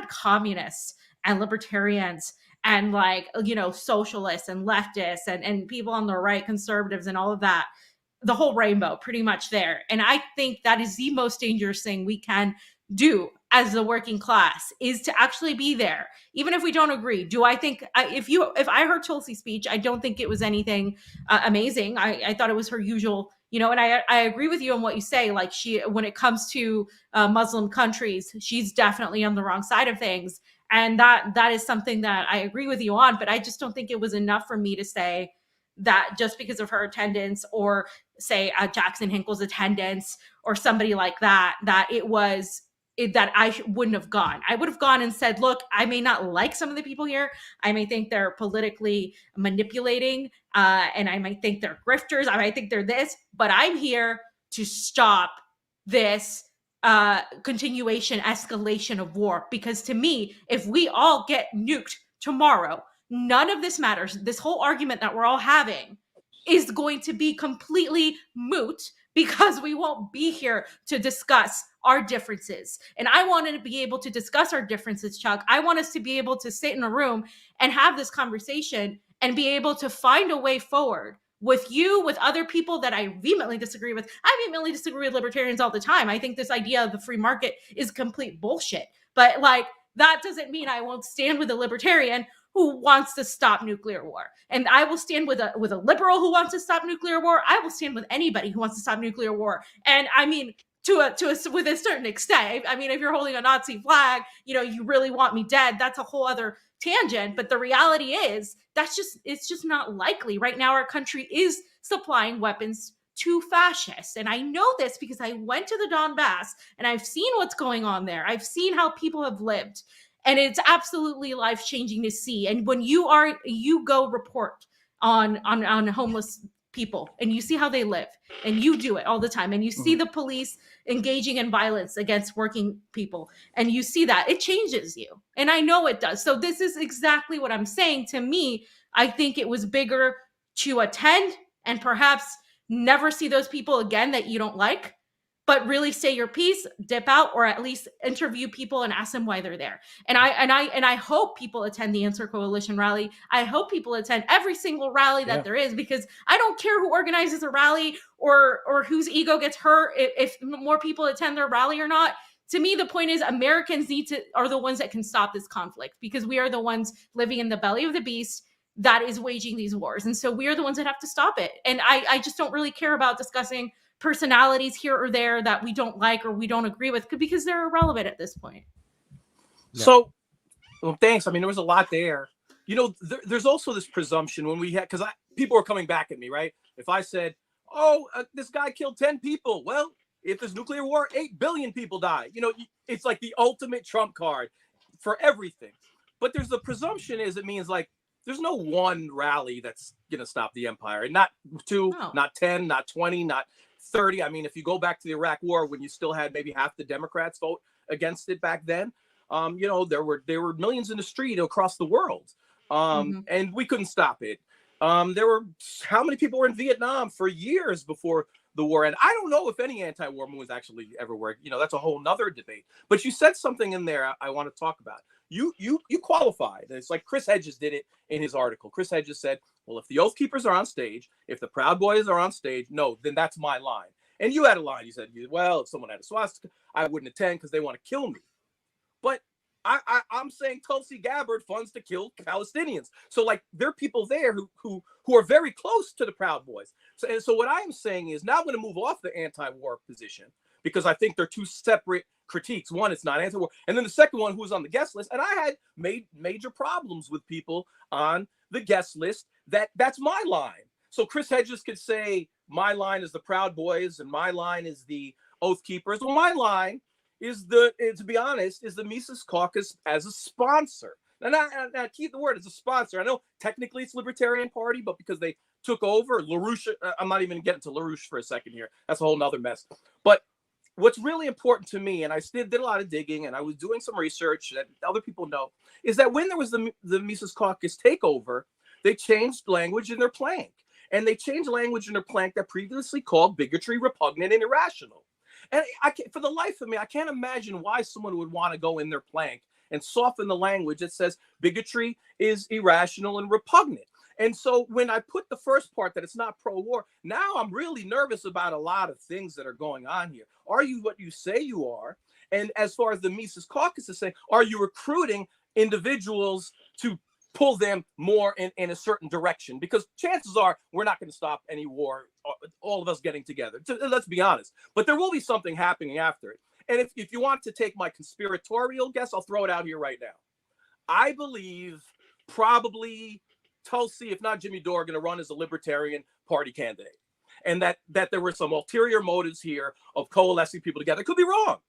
communists and libertarians and like, you know, socialists and leftists and people on the right, conservatives and all of that, the whole rainbow pretty much there. And I think that is the most dangerous thing we can do as the working class, is to actually be there, even if we don't agree. Do I think if I heard Tulsi's speech, I don't think it was anything amazing. I thought it was her usual, you know, and I agree with you on what you say. Like when it comes to Muslim countries, she's definitely on the wrong side of things. And that is something that I agree with you on, but I just don't think it was enough for me to say that just because of her attendance, or say Jackson Hinkle's attendance, or somebody like that, that I wouldn't have gone. I would have gone and said, look, I may not like some of the people here. I may think they're politically manipulating, and I might think they're grifters. I might think they're this, but I'm here to stop this continuation, escalation of war. Because to me, if we all get nuked tomorrow, none of this matters. This whole argument that we're all having is going to be completely moot, because we won't be here to discuss our differences. And I wanted to be able to discuss our differences, Chuck. I want us to be able to sit in a room and have this conversation and be able to find a way forward with you, with other people that I vehemently disagree with. I vehemently disagree with libertarians all the time. I think this idea of the free market is complete bullshit. But like, that doesn't mean I won't stand with a libertarian who wants to stop nuclear war. And I will stand with a liberal who wants to stop nuclear war. I will stand with anybody who wants to stop nuclear war. And I mean, with a certain extent. I mean, if you're holding a Nazi flag, you know, you really want me dead, that's a whole other tangent. But the reality is it's just not likely. Right now, our country is supplying weapons to fascists. And I know this because I went to the Donbass and I've seen what's going on there. I've seen how people have lived. And it's absolutely life-changing to see. And when you go report on homeless people and you see how they live, and you do it all the time, and you see the police engaging in violence against working people, and you see that, it changes you. And I know it does. So this is exactly what I'm saying. To me, I think it was bigger to attend and perhaps never see those people again that you don't like, but really say your piece, dip out, or at least interview people and ask them why they're there. And I hope people attend the Answer Coalition rally. I hope people attend every single rally that there is, because I don't care who organizes a rally or whose ego gets hurt if more people attend their rally or not. To me, the point is Americans are the ones that can stop this conflict, because we are the ones living in the belly of the beast that is waging these wars. And so we are the ones that have to stop it. And I just don't really care about discussing personalities here or there that we don't like or we don't agree with, because they're irrelevant at this point. So, well, thanks. I mean, there was a lot there. You know, there's also this presumption when we had, because people were coming back at me, right? If I said, this guy killed 10 people. Well, if there's nuclear war, 8 billion people die. You know, it's like the ultimate trump card for everything. But there's the presumption is it means like there's no one rally that's going to stop the empire. And not 2, not 10, not 20, not 30. I mean, if you go back to the Iraq War, when you still had maybe half the Democrats vote against it back then, you know, there were millions in the street across the world, and we couldn't stop it. There were how many people were in Vietnam for years before the war end. I don't know if any anti-war moves actually ever work. You know, that's a whole nother debate. But you said something in there I want to talk about. You qualified. It's like Chris Hedges did it in his article. Chris Hedges said, well, if the Oath Keepers are on stage, if the Proud Boys are on stage, no, then that's my line. And you had a line. You said, well, if someone had a swastika, I wouldn't attend because they want to kill me. But I'm saying Tulsi Gabbard funds to kill Palestinians. So like there are people there who are very close to the Proud Boys. So what I am saying is now I'm going to move off the anti-war position because I think they're two separate critiques. One, it's not anti-war. And then the second one, who was on the guest list. And I had made major problems with people on the guest list that's my line. So Chris Hedges could say my line is the Proud Boys and my line is the Oath Keepers. Well, my line is to be honest, is the Mises Caucus as a sponsor. Now, keep the word as a sponsor. I know technically it's Libertarian Party, but because they took over, LaRouche, I'm not even getting to LaRouche for a second here. That's a whole nother mess. But what's really important to me, and I still did a lot of digging, and I was doing some research that other people know, is that when there was the Mises Caucus takeover, they changed language in their plank. And they changed language in their plank that previously called bigotry repugnant and irrational. And for the life of me, I can't imagine why someone would want to go in their plank and soften the language that says bigotry is irrational and repugnant. And so when I put the first part that it's not pro-war, now I'm really nervous about a lot of things that are going on here. Are you what you say you are? And as far as the Mises Caucus is saying, are you recruiting individuals to pull them more in a certain direction? Because chances are we're not going to stop any war, all of us getting together. Let's be honest. But there will be something happening after it. And if you want to take my conspiratorial guess, I'll throw it out here right now. I believe probably Tulsi, if not Jimmy Dore, are going to run as a Libertarian Party candidate. And that there were some ulterior motives here of coalescing people together. It could be wrong.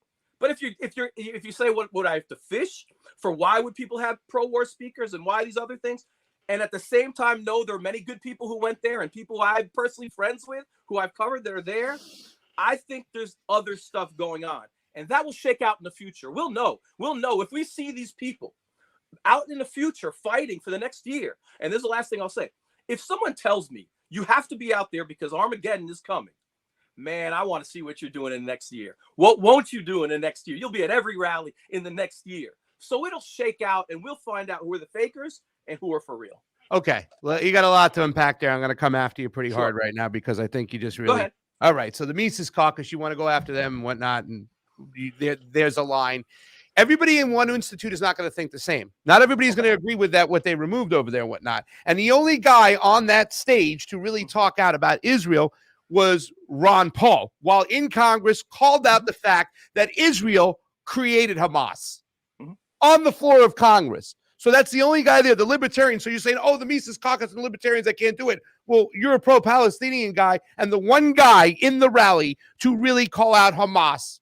But if you say what would I have to fish for, why would people have pro-war speakers and why these other things, and at the same time know there are many good people who went there and people I'm personally friends with who I've covered that are there, I think there's other stuff going on, and that will shake out in the future. We'll know if we see these people out in the future fighting for the next year. And this is the last thing I'll say. If someone tells me you have to be out there because Armageddon is coming, man, I want to see what you're doing in the next year. What won't you do in the next year? You'll be at every rally in the next year. So it'll shake out and we'll find out who are the fakers and who are for real. Okay. Well, you got a lot to unpack there. I'm going to come after you pretty hard right now because I think you just really. Go ahead. All right. So the Mises Caucus, you want to go after them and whatnot. And there's a line. Everybody in one institute is not going to think the same. Not everybody's going to agree with that, what they removed over there and whatnot. And the only guy on that stage to really talk out about Israel was Ron Paul, while in Congress called out the fact that Israel created Hamas on the floor of Congress. So that's the only guy there, the libertarians. So you're saying, oh, the Mises Caucus and the libertarians that can't do it. Well, you're a pro-Palestinian guy, and the one guy in the rally to really call out Hamas,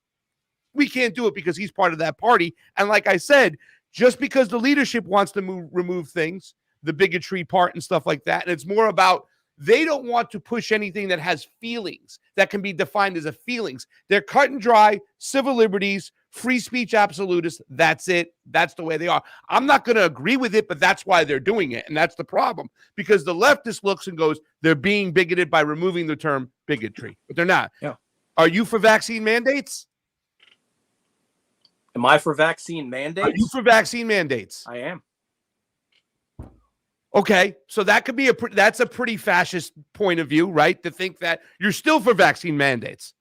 we can't do it because he's part of that party. And like I said, just because the leadership wants to remove things, the bigotry part and stuff like that, and it's more about they don't want to push anything that has feelings, that can be defined as a feelings. They're cut and dry, civil liberties, free speech absolutists. That's it. That's the way they are. I'm not going to agree with it, but that's why they're doing it. And that's the problem, because the leftist looks and goes, they're being bigoted by removing the term bigotry, but they're not. Yeah. Are you for vaccine mandates? Am I for vaccine mandates? Are you for vaccine mandates? I am. Okay, so that could be that's a pretty fascist point of view, right? To think that you're still for vaccine mandates.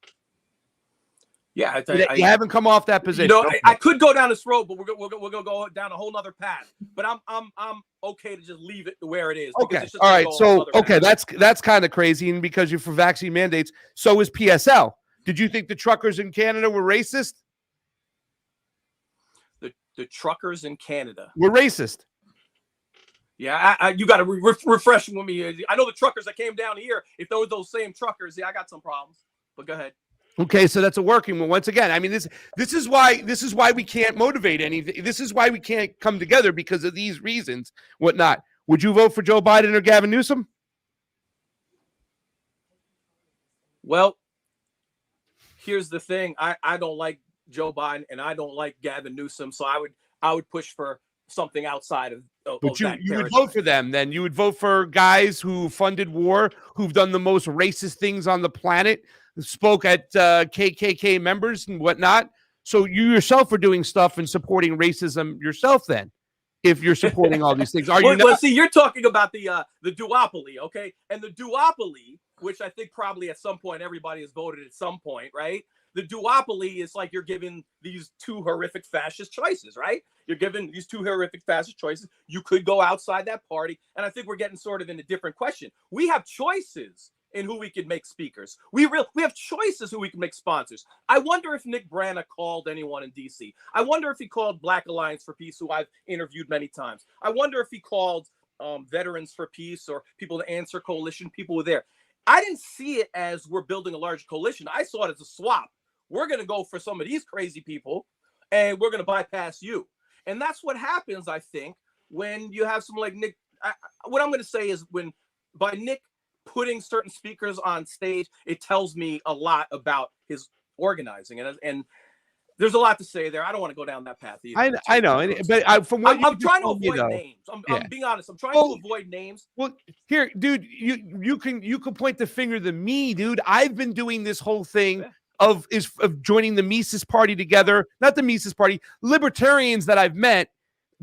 Yeah, you haven't come off that position. You know, I could go down this road, but we're gonna go down a whole nother path. But I'm okay to just leave it where it is. Okay, all right. So okay, that's kind of crazy, and because you're for vaccine mandates, so is PSL. Did you think the truckers in Canada were racist? The truckers in Canada were racist. Yeah, you got to refresh with me. I know the truckers that came down here. If those were those same truckers, yeah, I got some problems. But go ahead. Okay, so that's a working one. Once again, I mean, this is why we can't motivate anything. This is why we can't come together, because of these reasons. Whatnot? Would you vote for Joe Biden or Gavin Newsom? Well, here's the thing. I don't like Joe Biden and I don't like Gavin Newsom, so I would push for something outside of but you would vote for them then. You would vote for guys who funded war, who've done the most racist things on the planet, spoke at KKK members and whatnot. So you yourself are doing stuff and supporting racism yourself then, if you're supporting all these things. Are you not? Well, see, you're talking about the duopoly, okay? And the duopoly, which I think probably at some point everybody has voted at some point, right? The duopoly is like you're given these two horrific fascist choices, right? You're given these two horrific fascist choices. You could go outside that party. And I think we're getting sort of in a different question. We have choices in who we can make speakers. We have choices who we can make sponsors. I wonder if Nick Branagh called anyone in DC. I wonder if he called Black Alliance for Peace, who I've interviewed many times. I wonder if he called Veterans for Peace or people to Answer Coalition. People were there. I didn't see it as we're building a large coalition. I saw it as a swap. We're going to go for some of these crazy people and we're going to bypass you. And that's what happens, I think, when you have someone like Nick. What I'm going to say is when by Nick putting certain speakers on stage, it tells me a lot about his organizing. And there's a lot to say there. I don't want to go down that path either. I know, but from what I'm trying to avoid names. I'm being honest. I'm trying to avoid names. Well, here, dude, you can point the finger to me, dude. I've been doing this whole thing of joining the Mises Party together, not the Mises Party, libertarians that I've met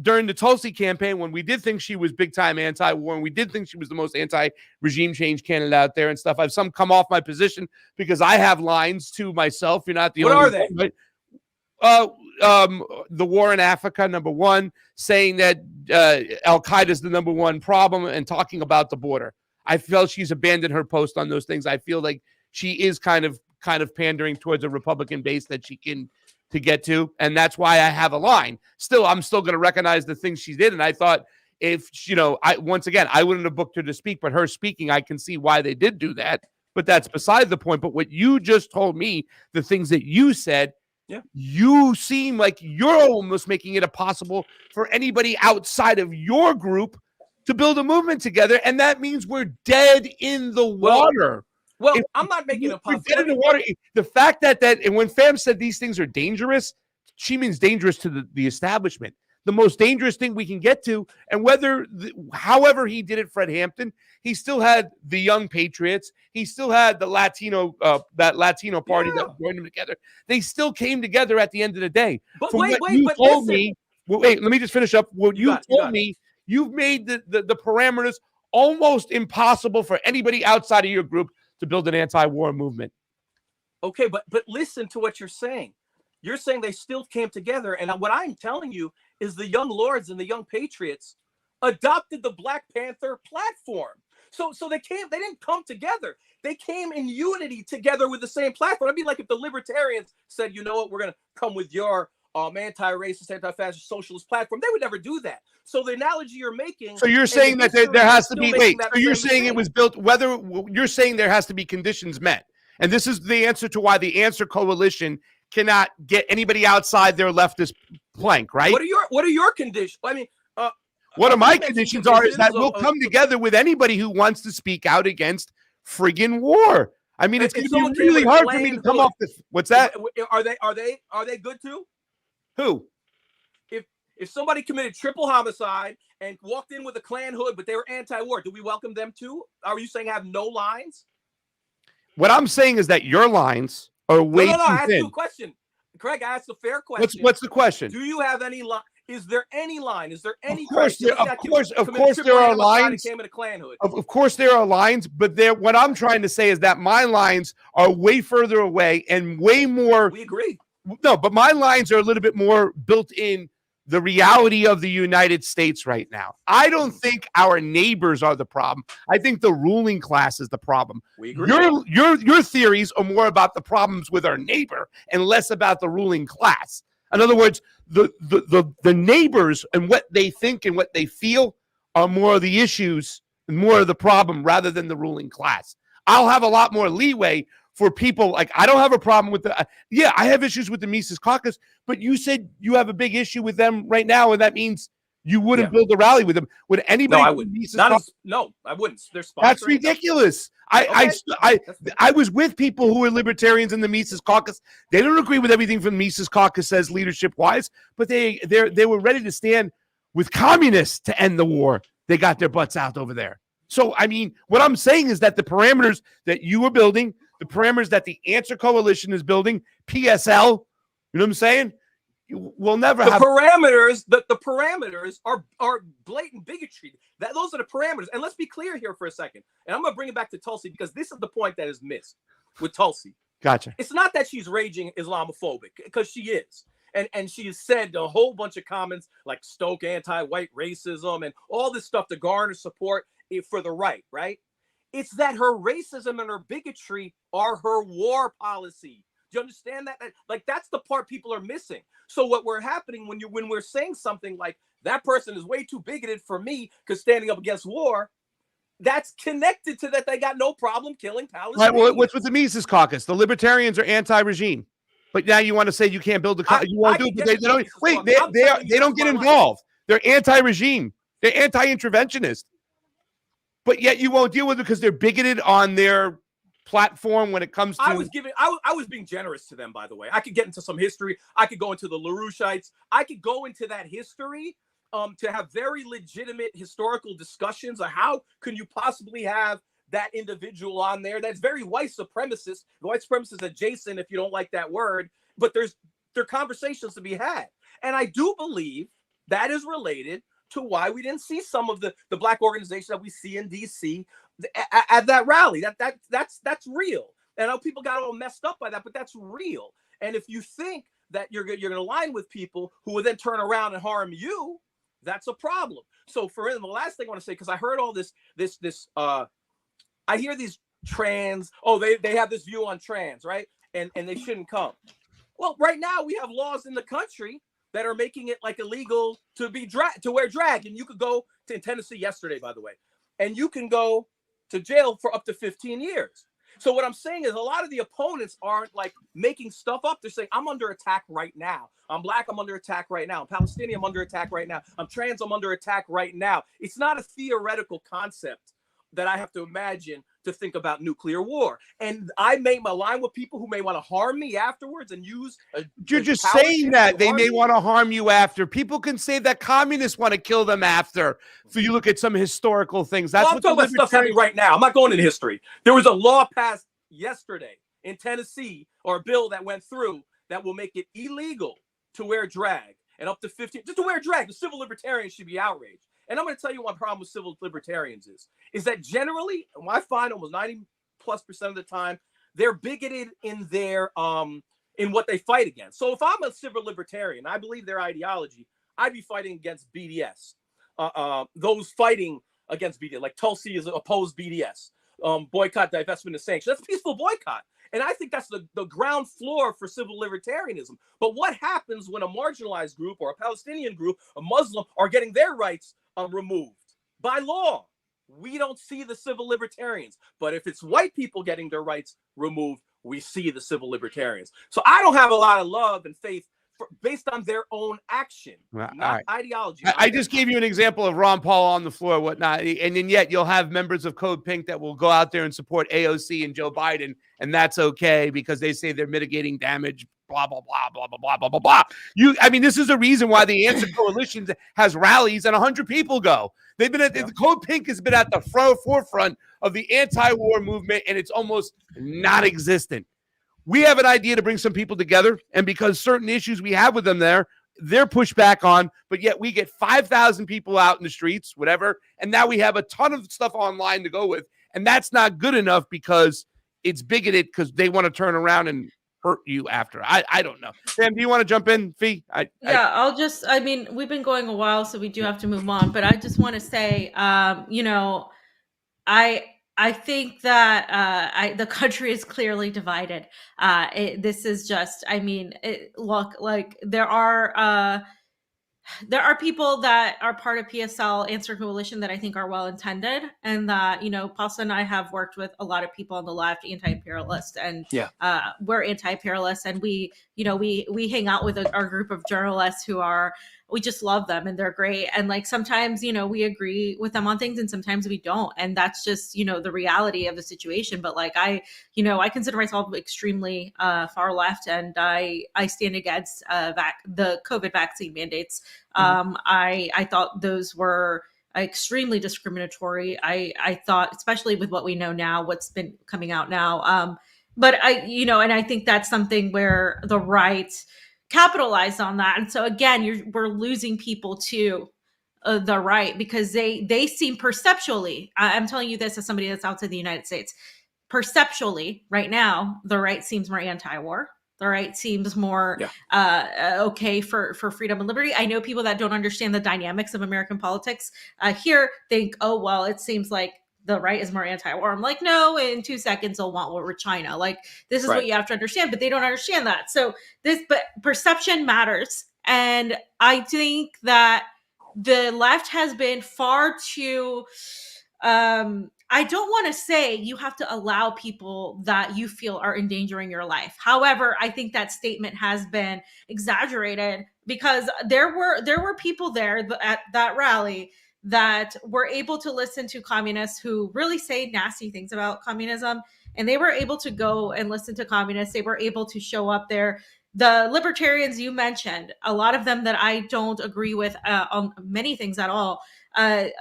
during the Tulsi campaign when we did think she was big time anti-war and we did think she was the most anti-regime change candidate out there and stuff. I've some come off my position because I have lines to myself. You're not the only one. What are they? The war in Africa, number one, saying that Al Qaeda is the number one problem and talking about the border. I felt she's abandoned her post on those things. I feel like she is kind of pandering towards a Republican base that she can to get to, and that's why I have a line. I'm still going to recognize the things she did, and I thought if I wouldn't have booked her to speak, but her speaking, I can see why they did do that. But that's beside the point. But what you just told me, the things that you said. Yeah. You seem like you're almost making it impossible for anybody outside of your group to build a movement together, and that means we're dead in the water. Well, I'm not making it possible. Dead in the water. The fact that and when Fam said these things are dangerous, she means dangerous to the establishment. The most dangerous thing we can get to, and however he did it, Fred Hampton, he still had the Young Patriots. He still had the Latino party that joined them together. They still came together at the end of the day. But wait, let me just finish up. What you told me, you've made the parameters almost impossible for anybody outside of your group to build an anti-war movement. Okay, but listen to what you're saying. You're saying they still came together, and what I'm telling you is the Young Lords and the Young Patriots adopted the Black Panther platform. So they didn't come together. They came in unity together with the same platform. I mean, like if the libertarians said, you know what, we're going to come with your anti-racist, anti-fascist, socialist platform, they would never do that. So the analogy you're making. So you're saying that there has to be, so you're saying it was built, you're saying there has to be conditions met. And this is the answer to why the Answer Coalition cannot get anybody outside their leftist plank, right? What are your conditions? I mean, one of my conditions is that we'll come together with anybody who wants to speak out against friggin' war. I mean, it's going to be really hard for me to come off this. What's that? Are they good too? Who? If somebody committed triple homicide and walked in with a Klan hood, but they were anti-war, do we welcome them too? Are you saying have no lines? What I'm saying is that your lines are way too thin. I asked you a question. Craig, I asked a fair question. What's the question? Do you have any line? Is there any line? Is there any? Of course there are lines. Came in a Klan hood. Of course there are lines, but what I'm trying to say is that my lines are way further away and way more. We agree. No, but my lines are a little bit more built in the reality of the United States right now. I don't think our neighbors are the problem. I think the ruling class is the problem. We agree. Your theories are more about the problems with our neighbor and less about the ruling class. In other words, the neighbors and what they think and what they feel are more of the issues and more of the problem rather than the ruling class. I'll have a lot more leeway for people. Like, I don't have a problem with I have issues with the Mises Caucus, but you said you have a big issue with them right now, and that means you wouldn't build a rally with them. Would anybody? No, I wouldn't. No, I wouldn't. They're sponsoring. That's ridiculous. I was with people who were libertarians in the Mises Caucus. They don't agree with everything from the Mises Caucus says leadership-wise, but they were ready to stand with communists to end the war. They got their butts out over there. So, I mean, what I'm saying is that the parameters that you were building the parameters that the Answer Coalition is building, PSL, you know what I'm saying? We'll never The have parameters. The parameters are blatant bigotry. Those are the parameters. And let's be clear here for a second. And I'm gonna bring it back to Tulsi because this is the point that is missed with Tulsi. Gotcha. It's not that she's raging Islamophobic, because she is. And she has said a whole bunch of comments like stoke anti-white racism and all this stuff to garner support for the right? It's that her racism and her bigotry are her war policy. Do you understand that? Like, that's the part people are missing. So what we're happening when we're saying something like that person is way too bigoted for me because standing up against war, that's connected to that they got no problem killing Palestinians. Right, well, what's with the Mises Caucus? The libertarians are anti-regime, but now you want to say you can't build a. You won't do it. But they don't. Wait, they don't get involved. They're anti-regime. They're anti-interventionist, but yet you won't deal with it because they're bigoted on their platform when it comes to. I was being generous to them, by the way. I could get into some history. I could go into the LaRouchites. I could go into that history to have very legitimate historical discussions of how can you possibly have that individual on there that's very white supremacist adjacent, if you don't like that word, but there are conversations to be had. And I do believe that is related to why we didn't see some of the black organizations that we see in DC at that rally. That's real. And I know people got all messed up by that, but that's real. And if you think that you're going to align with people who will then turn around and harm you, that's a problem. So for instance, the last thing I want to say, because I heard all this I hear these trans, they have this view on trans, right? And they shouldn't come. Well, right now we have laws in the country that are making it like illegal to wear drag. And you could go in Tennessee yesterday, by the way, and you can go to jail for up to 15 years. So what I'm saying is a lot of the opponents aren't like making stuff up. They're saying, I'm under attack right now. I'm black, I'm under attack right now. I'm Palestinian, I'm under attack right now. I'm trans, I'm under attack right now. It's not a theoretical concept that I have to imagine to think about nuclear war. And I may align with people who may want to harm me afterwards and use you're just saying that they may want to harm you after. People can say that communists want to kill them after. So you look at some historical things. That's I'm talking about stuff happening right now. I'm not going into history. There was a law passed yesterday in Tennessee, or a bill that went through, that will make it illegal to wear drag, and up to 15 just to wear drag. The civil libertarians should be outraged. And I'm going to tell you what problem with civil libertarians is that generally, I find almost 90+% of the time, they're bigoted in their in what they fight against. So if I'm a civil libertarian, I believe their ideology, I'd be fighting against BDS. Those fighting against BDS, like Tulsi is opposed BDS, boycott, divestment, and sanctions. That's peaceful boycott. And I think that's the ground floor for civil libertarianism. But what happens when a marginalized group or a Palestinian group, a Muslim, are getting their rights removed by law? We don't see the civil libertarians. But if it's white people getting their rights removed, we see the civil libertarians. So I don't have a lot of love and faith based on their own action, not ideology. I just gave you an example of Ron Paul on the floor, whatnot, and then yet you'll have members of Code Pink that will go out there and support AOC and Joe Biden, and that's okay because they say they're mitigating damage. Blah blah blah blah blah blah blah blah blah. I mean, this is a reason why the Answer Coalition has rallies and 100 people go. They've been the Code Pink has been at the forefront of the anti-war movement, and it's almost non-existent. We have an idea to bring some people together, and because certain issues we have with them they're pushed back on, but yet we get 5,000 people out in the streets, whatever, and now we have a ton of stuff online to go with, and that's not good enough because it's bigoted because they want to turn around and hurt you after. I don't know. Sam, do you want to jump in, Fee? I mean, we've been going a while, so we do have to move on, but I just want to say, I think that the country is clearly divided. This is just, I mean, look, like there are people that are part of PSL Answer Coalition that I think are well-intended, and that, Pasta and I have worked with a lot of people on the left, anti-imperialist, and we're anti-imperialist, and we hang out with our group of journalists we just love them and they're great. And like, sometimes, we agree with them on things and sometimes we don't. And that's just, the reality of the situation. But like, I consider myself extremely far left, and I stand against the COVID vaccine mandates. I thought those were extremely discriminatory. I thought, especially with what we know now, what's been coming out now, But and I think that's something where the right capitalized on that. And so again, we're losing people to the right because they seem perceptually. I'm telling you this as somebody that's outside the United States. Perceptually, right now, the right seems more anti-war. The right seems more okay for freedom and liberty. I know people that don't understand the dynamics of American politics here think, oh well, it seems like the right is more anti-war. I'm like, no, in 2 seconds they'll want war with China. Like, this is what you have to understand, but they don't understand that. So but perception matters. And I think that the left has been far too, I don't want to say you have to allow people that you feel are endangering your life. However, I think that statement has been exaggerated because there were people there at that rally that were able to listen to communists who really say nasty things about communism, and they were able to go and listen to communists. They were able to show up there. The libertarians you mentioned, a lot of them that I don't agree with on many things at all,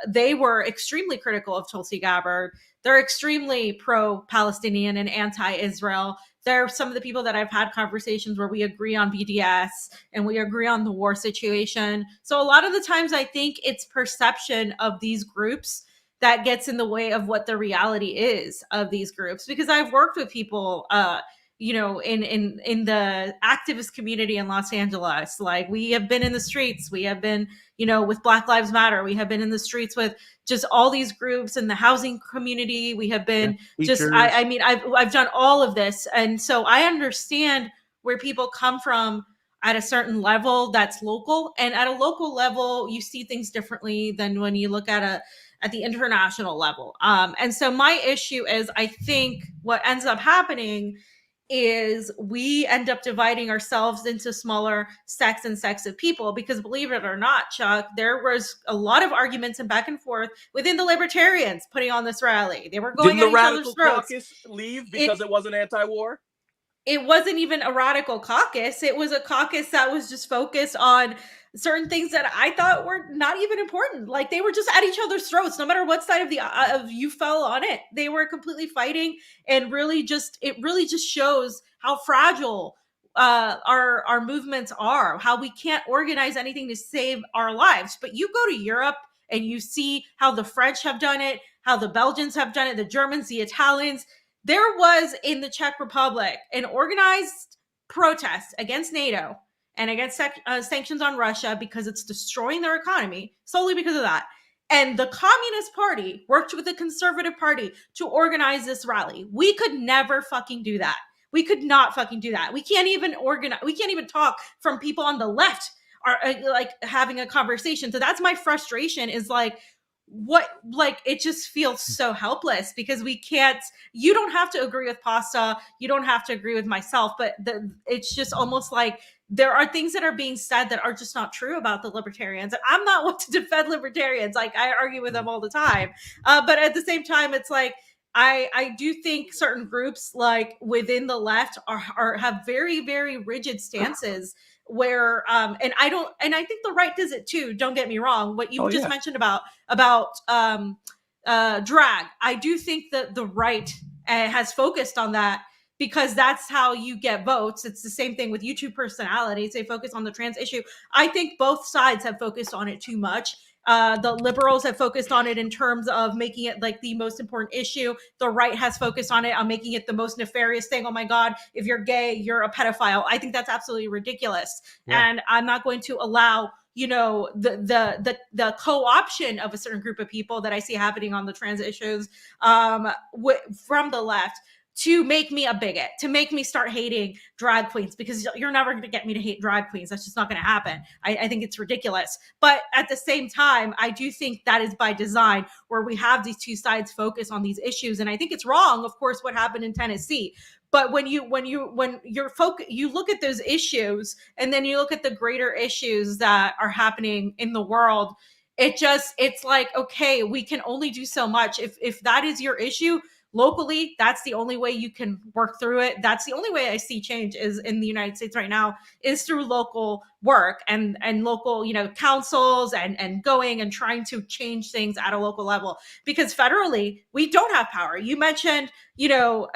they were extremely critical of Tulsi Gabbard. They're extremely pro-Palestinian and anti-Israel. They're some of the people that I've had conversations where we agree on BDS and we agree on the war situation. So a lot of the times I think it's perception of these groups that gets in the way of what the reality is of these groups. Because I've worked with people in the activist community in Los Angeles. Like, we have been in the streets. We have been, with Black Lives Matter. We have been in the streets with just all these groups in the housing community. We have been I've done all of this. And so I understand where people come from at a certain level that's local. And at a local level, you see things differently than when you look at the international level. And so my issue is, I think what ends up happening is we end up dividing ourselves into smaller sects of people, because believe it or not, Chuck, there was a lot of arguments and back and forth within the libertarians putting on this rally. They were going Didn't at the each other's radical throats. caucus leave because it wasn't anti-war? It wasn't even a radical caucus. It was a caucus that was just focused on certain things that I thought were not even important. Like, they were just at each other's throats, no matter what side of you fell on it. They were completely fighting, and it really just shows how fragile our movements are, how we can't organize anything to save our lives. But you go to Europe and you see how the French have done it, how the Belgians have done it, the Germans, the Italians. There was, in the Czech Republic, an organized protest against NATO and against sanctions on Russia because it's destroying their economy, solely because of that. And the Communist Party worked with the Conservative Party to organize this rally. We could never fucking do that. We could not fucking do that. We can't even organize. We can't even talk from people on the left are like having a conversation. So that's my frustration, is like, it just feels so helpless because we can't. You don't have to agree with Pasta, you don't have to agree with myself, but it's just almost like there are things that are being said that are just not true about the libertarians. And I'm not one to defend libertarians. Like, I argue with them all the time, but at the same time, it's like, I do think certain groups, like within the left, are have very, very rigid stances where and I think the right does it too, don't get me wrong. What you just mentioned about drag, I do think that the right has focused on that, because that's how you get votes. It's the same thing with YouTube personalities. They focus on the trans issue. I think both sides have focused on it too much. The liberals have focused on it in terms of making it like the most important issue. The right has focused on it on making it the most nefarious thing. Oh my God, if you're gay, you're a pedophile. I think that's absolutely ridiculous. Yeah. And I'm not going to allow, the co-option of a certain group of people that I see happening on the trans issues from the left to make me a bigot, to make me start hating drag queens, because you're never going to get me to hate drag queens. That's just not going to happen. I think it's ridiculous. But at the same time, I do think that is by design, where we have these two sides focus on these issues. And I think it's wrong, of course, what happened in Tennessee. But when you're you look at those issues, and then you look at the greater issues that are happening in the world, it's like, okay, we can only do so much. If that is your issue, locally. That's the only way you can work through it. That's the only way I see change is in the United States right now is through local work and local, councils and going and trying to change things at a local level, because federally we don't have power. You mentioned, you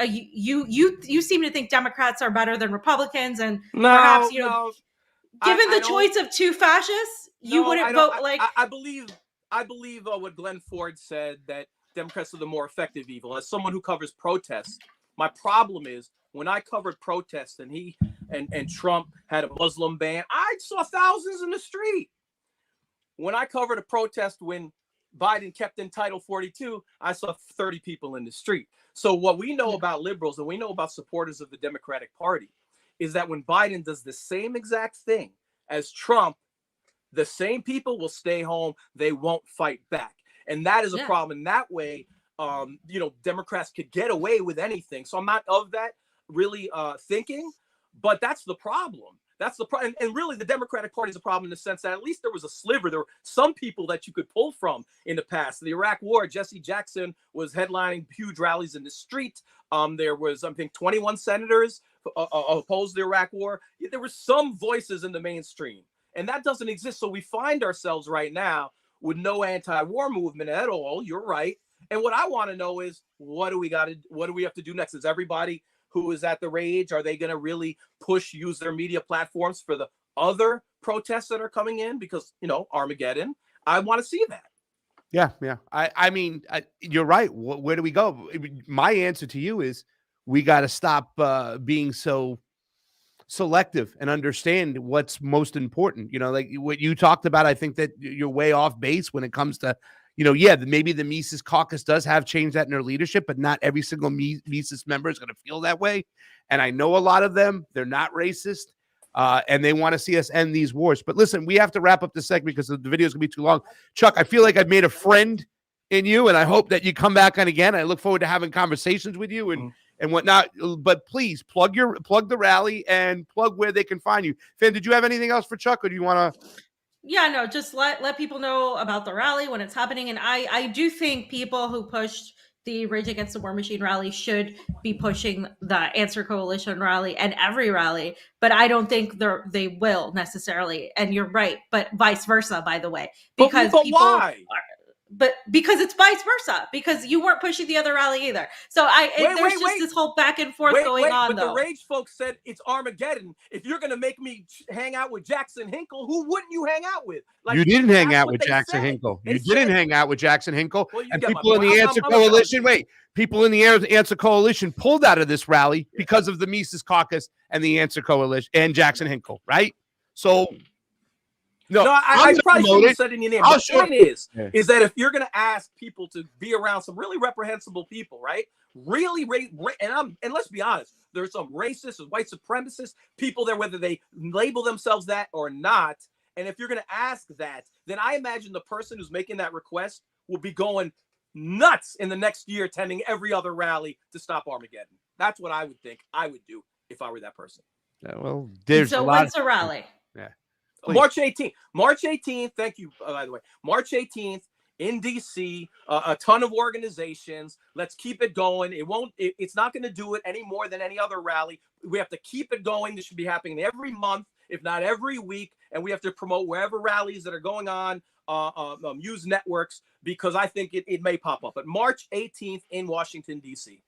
seem to think Democrats are better than Republicans, and perhaps, given the choice of two fascists, you wouldn't vote like. I believe what Glenn Ford said, that Democrats are the more effective evil. As someone who covers protests, my problem is when I covered protests and and Trump had a Muslim ban, I saw thousands in the street. When I covered a protest when Biden kept in Title 42, I saw 30 people in the street. So what we know about liberals and we know about supporters of the Democratic Party is that when Biden does the same exact thing as Trump, the same people will stay home. They won't fight back. And that is a problem. In that way, Democrats could get away with anything. So I'm not of that really thinking, but that's the problem. That's the problem. And really, the Democratic Party is a problem in the sense that at least there was a sliver. There were some people that you could pull from in the past. The Iraq War, Jesse Jackson was headlining huge rallies in the street. There was, I think, 21 senators opposed the Iraq War. There were some voices in the mainstream, and that doesn't exist. So we find ourselves right now with no anti-war movement at all. You're right. And what I want to know is, what do we have to do next? Is everybody who is at the rage, are they going to really use their media platforms for the other protests that are coming in? Because, Armageddon, I want to see that. Yeah. I mean, you're right. Where do we go? My answer to you is we got to stop being so selective and understand what's most important. Like what you talked about, I think that you're way off base when it comes to, maybe the Mises caucus does have changed that in their leadership, but not every single Mises member is going to feel that way. And I know a lot of them, they're not racist, and they want to see us end these wars. But listen, we have to wrap up the segment because the video is going to be too long. Chuck, I feel like I've made a friend in you, and I hope that you come back on again. I look forward to having conversations with you and whatnot. But please plug the rally and plug where they can find you. Finn, did you have anything else for Chuck, or do you want to? Yeah, no, just let people know about the rally when it's happening. And I do think people who pushed the Rage Against the War Machine rally should be pushing the Answer Coalition rally and every rally, but I don't think they will necessarily. And you're right, but vice versa, by the way, because but why? But because it's vice versa, because you weren't pushing the other rally either. So there's this whole back and forth going on. But the Rage folks said it's Armageddon. If you're going to make me hang out with Jackson Hinkle, who wouldn't you hang out with? Like, you didn't hang out with Jackson Hinkle. You didn't hang out with Jackson Hinkle. Well, and people in the Answer Coalition, people in the Answer Coalition pulled out of this rally because of the Mises Caucus and the Answer Coalition and Jackson Hinkle, right? So. No, I probably shouldn't have said any name. The point is that if you're going to ask people to be around some really reprehensible people, right? Really, and let's be honest, there's some racist and white supremacist people there, whether they label themselves that or not. And if you're going to ask that, then I imagine the person who's making that request will be going nuts in the next year, attending every other rally to stop Armageddon. That's what I would think I would do if I were that person. Yeah, well, there's so when's the rally? Yeah. Please. March 18th. Thank you, by the way. March 18th in DC, a ton of organizations. Let's keep it going. It's not going to do it any more than any other rally. We have to keep it going. This should be happening every month, if not every week. And we have to promote wherever rallies that are going on, use networks, because I think it may pop up. But March 18th in Washington, DC.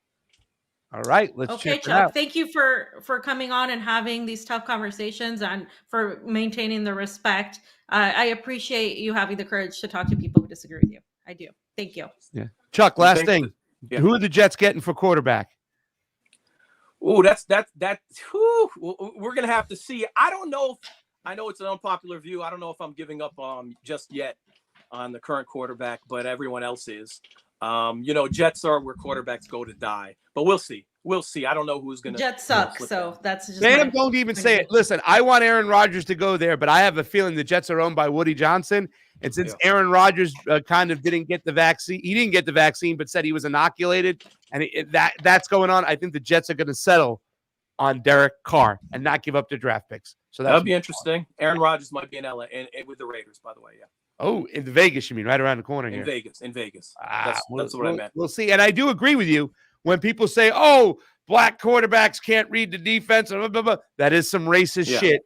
All right, let's check Chuck. it out. Thank you for coming on and having these tough conversations and for maintaining the respect. I appreciate you having the courage to talk to people who disagree with you. I do. Thank you. Yeah, Chuck. Last thing, who are the Jets getting for quarterback? Oh, that's. We're gonna have to see. I don't know. I know it's an unpopular view. I don't know if I'm giving up just yet on the current quarterback, but everyone else is. Jets are where quarterbacks go to die, but we'll see. I don't know who's going to. Jets suck, so that's just. Sam, don't even say it. Listen, I want Aaron Rodgers to go there, but I have a feeling the Jets are owned by Woody Johnson. And since Aaron Rodgers kind of didn't get the vaccine, he didn't get the vaccine, but said he was inoculated, and that's going on. I think the Jets are going to settle on Derek Carr and not give up their draft picks. So that'd be interesting. Aaron Rodgers might be in LA and with the Raiders, by the way. Yeah. Oh, in Vegas, you mean, right around the corner here? In Vegas. That's what I meant. We'll see. And I do agree with you. when people say, "Oh, black quarterbacks can't read the defense," blah, blah, blah, that is some racist shit.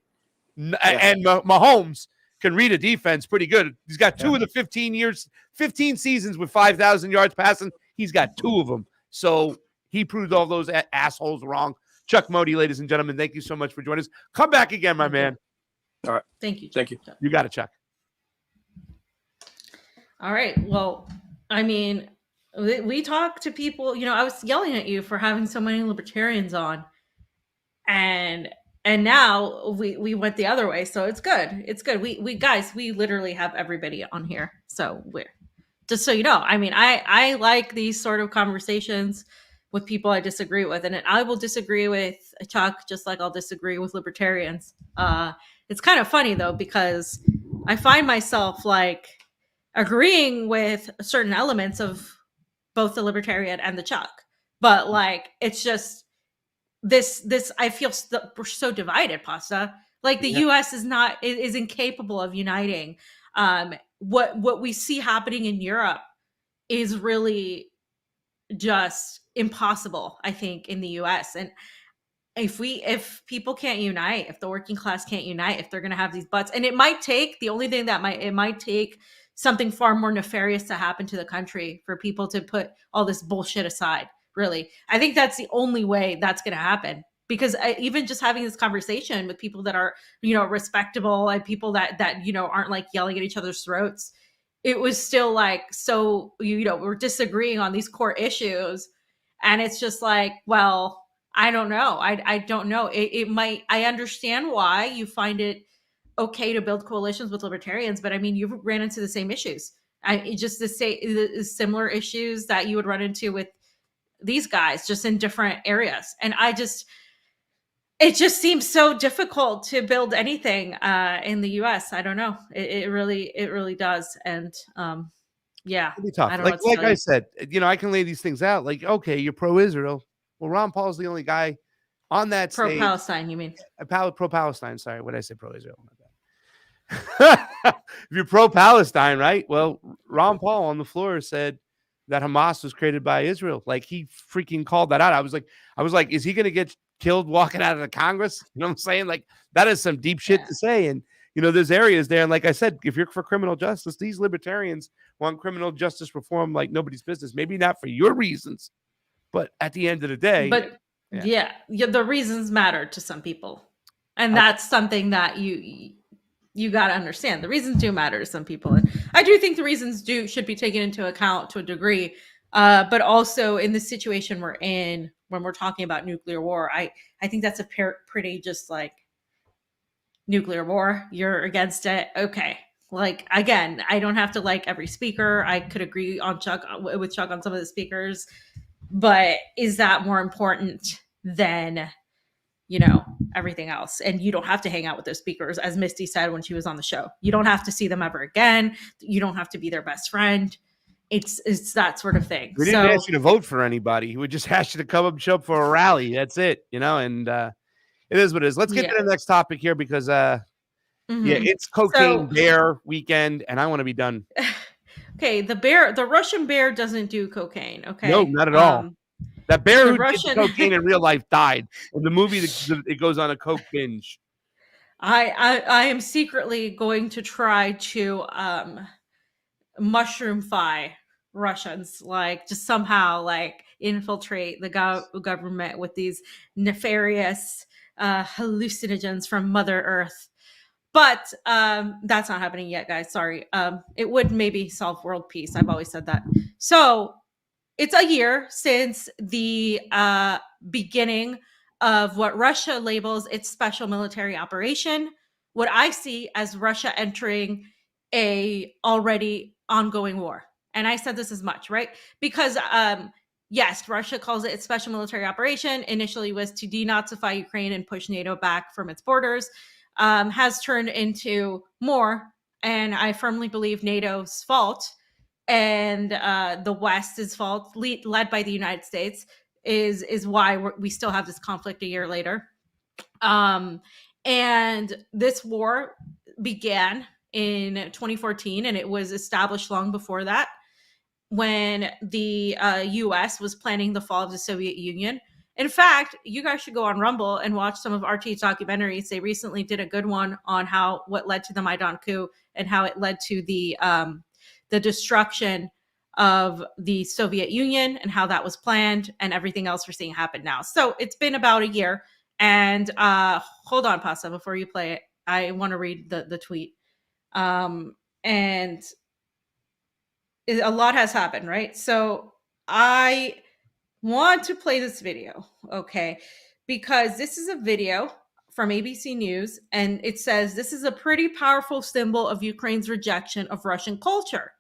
And Mahomes can read a defense pretty good. He's got 2 of the 15 seasons with 5,000 yards passing. He's got 2 of them. So he proved all those assholes wrong. Chuck Modi, ladies and gentlemen, thank you so much for joining us. Come back again, my man. All right. Thank you. Thank you. You got it, Chuck. All right. Well, I mean, we talk to people, I was yelling at you for having so many libertarians on, and now we went the other way. So it's good. It's good. We guys, we literally have everybody on here. So we're just so you know, I mean, I like these sort of conversations with people I disagree with, and I will disagree with Chuck just like I'll disagree with libertarians. It's kind of funny though, because I find myself like agreeing with certain elements of both the libertarian and the Chuck, but like it's just this I feel we're so divided, Pasta. Like the US is incapable of uniting. What we see happening in Europe is really just impossible, I think, in the US. And if people can't unite, if the working class can't unite, if they're going to have these butts, and it might take something far more nefarious to happen to the country for people to put all this bullshit aside. Really, I think that's the only way that's going to happen, because even just having this conversation with people that are, respectable, and people that aren't like yelling at each other's throats, it was still like, so, we're disagreeing on these core issues. And it's just like, well, I don't know. I don't know. It might, I understand why you find it okay to build coalitions with libertarians, but I mean, you've ran into the same issues. The similar issues that you would run into with these guys, just in different areas. And it just seems so difficult to build anything in the US. I don't know. It really does. And yeah, It'll be tough. I don't know Like, what to tell I you. said, I can lay these things out. Like, okay, you're pro-Israel. Well, Ron Paul's the only guy on that stage. Pro-Palestine, you mean? Pro-Palestine. Sorry, what did I say? Pro-Israel. If you're pro-Palestine, right? Well, Ron Paul on the floor said that Hamas was created by Israel. Like, he freaking called that out. I was like, is he going to get killed walking out of the Congress? You know what I'm saying? Like, that is some deep shit to say. And there's areas there. And like I said, if you're for criminal justice, these libertarians want criminal justice reform like nobody's business. Maybe not for your reasons, but at the end of the day. But yeah, the reasons matter to some people. And that's something that you got to understand. The reasons do matter to some people. And I do think the reasons should be taken into account to a degree. But also in the situation we're in, when we're talking about nuclear war, I think that's a pretty just like, nuclear war, you're against it. Okay. Like, again, I don't have to like every speaker. I could agree with Chuck on some of the speakers, but is that more important than, everything else? And you don't have to hang out with those speakers. As Misty said when she was on the show, you don't have to see them ever again. You don't have to be their best friend. It's that sort of thing. We didn't ask you to vote for anybody. We just asked you to come up and show up for a rally. That's it, and it is what it is. Let's get to the next topic here, because it's Cocaine Bear weekend, and I want to be done. Okay, the Russian bear doesn't do cocaine. Okay, no, not at all. That bear who did cocaine in real life died. In the movie, it goes on a coke binge. I am secretly going to try to mushroomify Russians, like just somehow like infiltrate the government with these nefarious hallucinogens from Mother Earth. But that's not happening yet, guys. Sorry. It would maybe solve world peace. I've always said that. So it's a year since the beginning of what Russia labels its special military operation, what I see as Russia entering a already ongoing war. And I said this as much, right? Because yes, Russia calls it its special military operation. Initially was to denazify Ukraine and push NATO back from its borders. Has turned into more, and I firmly believe NATO's fault and the West's fault, led by the United States, is why we still have this conflict a year later. And this war began in 2014, and it was established long before that. when the U.S. was planning the fall of the Soviet Union. In fact, you guys should go on Rumble and watch some of RT's documentaries. They recently did a good one on what led to the Maidan coup and how it led to the destruction of the Soviet Union and how that was planned and everything else we're seeing happen now. So it's been about a year. And hold on, Pasa, before you play it, I want to read the tweet. And a lot has happened, right? So I want to play this video, okay? Because this is a video from ABC News, and it says this is a pretty powerful symbol of Ukraine's rejection of Russian culture.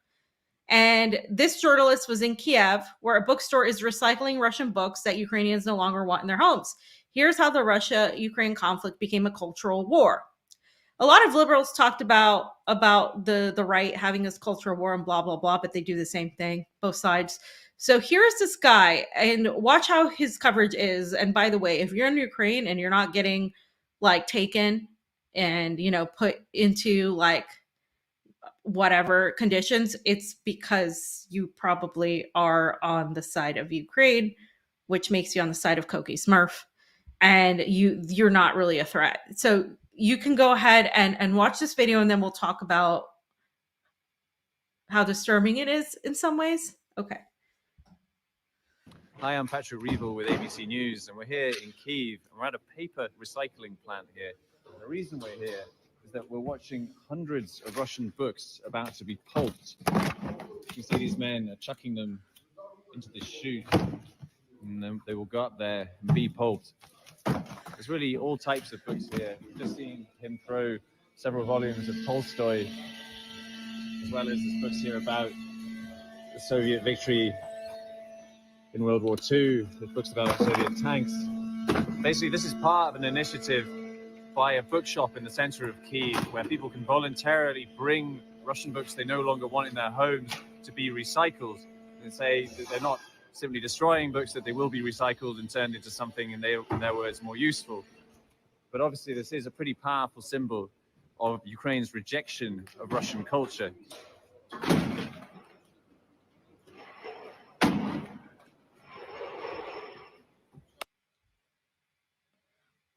And this journalist was in Kiev, where a bookstore is recycling Russian books that Ukrainians no longer want in their homes. Here's how the Russia-Ukraine conflict became a cultural war. A lot of liberals talked about the right having this cultural war and blah, blah, blah, but they do the same thing, both sides. So here's this guy, and watch how his coverage is. And by the way, if you're in Ukraine and you're not getting like taken and, you know, put into like whatever conditions, it's because you probably are on the side of Ukraine, which makes you on the side of Koki Smurf, and you're not really a threat. So you can go ahead and watch this video, and then we'll talk about how disturbing it is in some ways. Okay. Hi, I'm Patrick Reevell with ABC News, and we're here in Kyiv, and we're at a paper recycling plant here. And the reason we're here is that we're watching hundreds of Russian books about to be pulped. You see these men are chucking them into the chute, and then they will go up there and be pulped. There's really all types of books here. We've just seen him throw several volumes of Tolstoy, as well as there's books here about the Soviet victory in World War II, there's books about Soviet tanks. Basically, this is part of an initiative by a bookshop in the center of Kyiv, where people can voluntarily bring Russian books they no longer want in their homes to be recycled, and say that they're not simply destroying books, that they will be recycled and turned into something, in their words, more useful. But obviously, this is a pretty powerful symbol of Ukraine's rejection of Russian culture.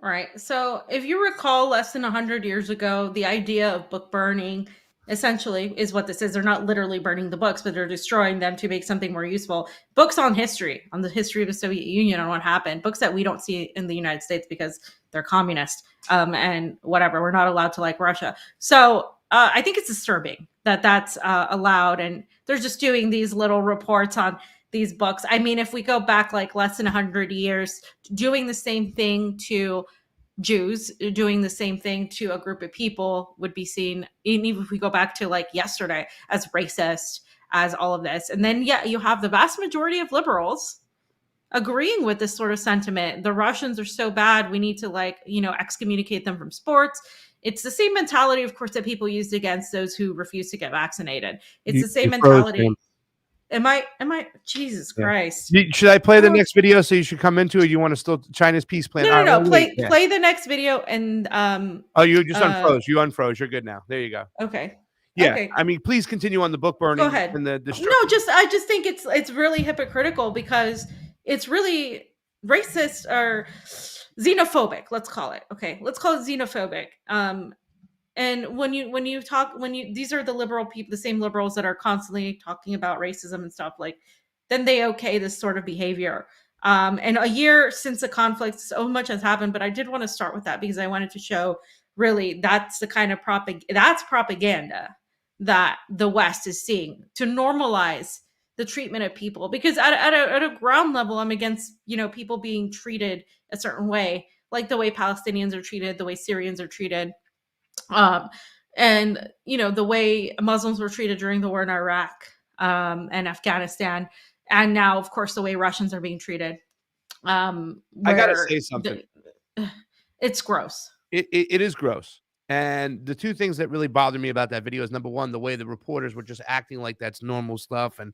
All right. So if you recall, less than 100 years ago, the idea of book burning essentially is what this is. They're not literally burning the books, but they're destroying them to make something more useful. Books on history, on the history of the Soviet Union, on what happened. Books that we don't see in the United States because they're communist and whatever. We're not allowed to like Russia. So I think it's disturbing that that's allowed. And they're just doing these little reports on these books. I mean, if we go back like less than 100 years, doing the same thing to Jews, doing the same thing to a group of people would be seen, even if we go back to like yesterday, as racist, as all of this. And then, yeah, you have the vast majority of liberals agreeing with this sort of sentiment. The Russians are so bad, we need to like, you know, excommunicate them from sports. It's the same mentality, of course, that people used against those who refuse to get vaccinated. It's the same mentality. Am I Jesus Christ. Should I play the next video so you should come into it? You want to still China's peace plan? No. Play the next video and oh, you just unfroze. You unfroze. You're good now. There you go. Okay. Yeah. Okay. I mean, please continue on the book burning. Go ahead. And the I just think it's really hypocritical because it's really racist or xenophobic, let's call it. Okay. Let's call it xenophobic. And when these are the liberal people, the same liberals that are constantly talking about racism and stuff, like, then they okay this sort of behavior. And a year since the conflict, so much has happened, but I did want to start with that because I wanted to show really that's the kind of propaganda that the West is seeing to normalize the treatment of people. Because at a ground level, I'm against, you know, people being treated a certain way, like the way Palestinians are treated, the way Syrians are treated. And you know, the way Muslims were treated during the war in Iraq and Afghanistan, and now of course the way Russians are being treated. I gotta say something. It's gross. It is gross. And the two things that really bother me about that video is, number one, the way the reporters were just acting like that's normal stuff and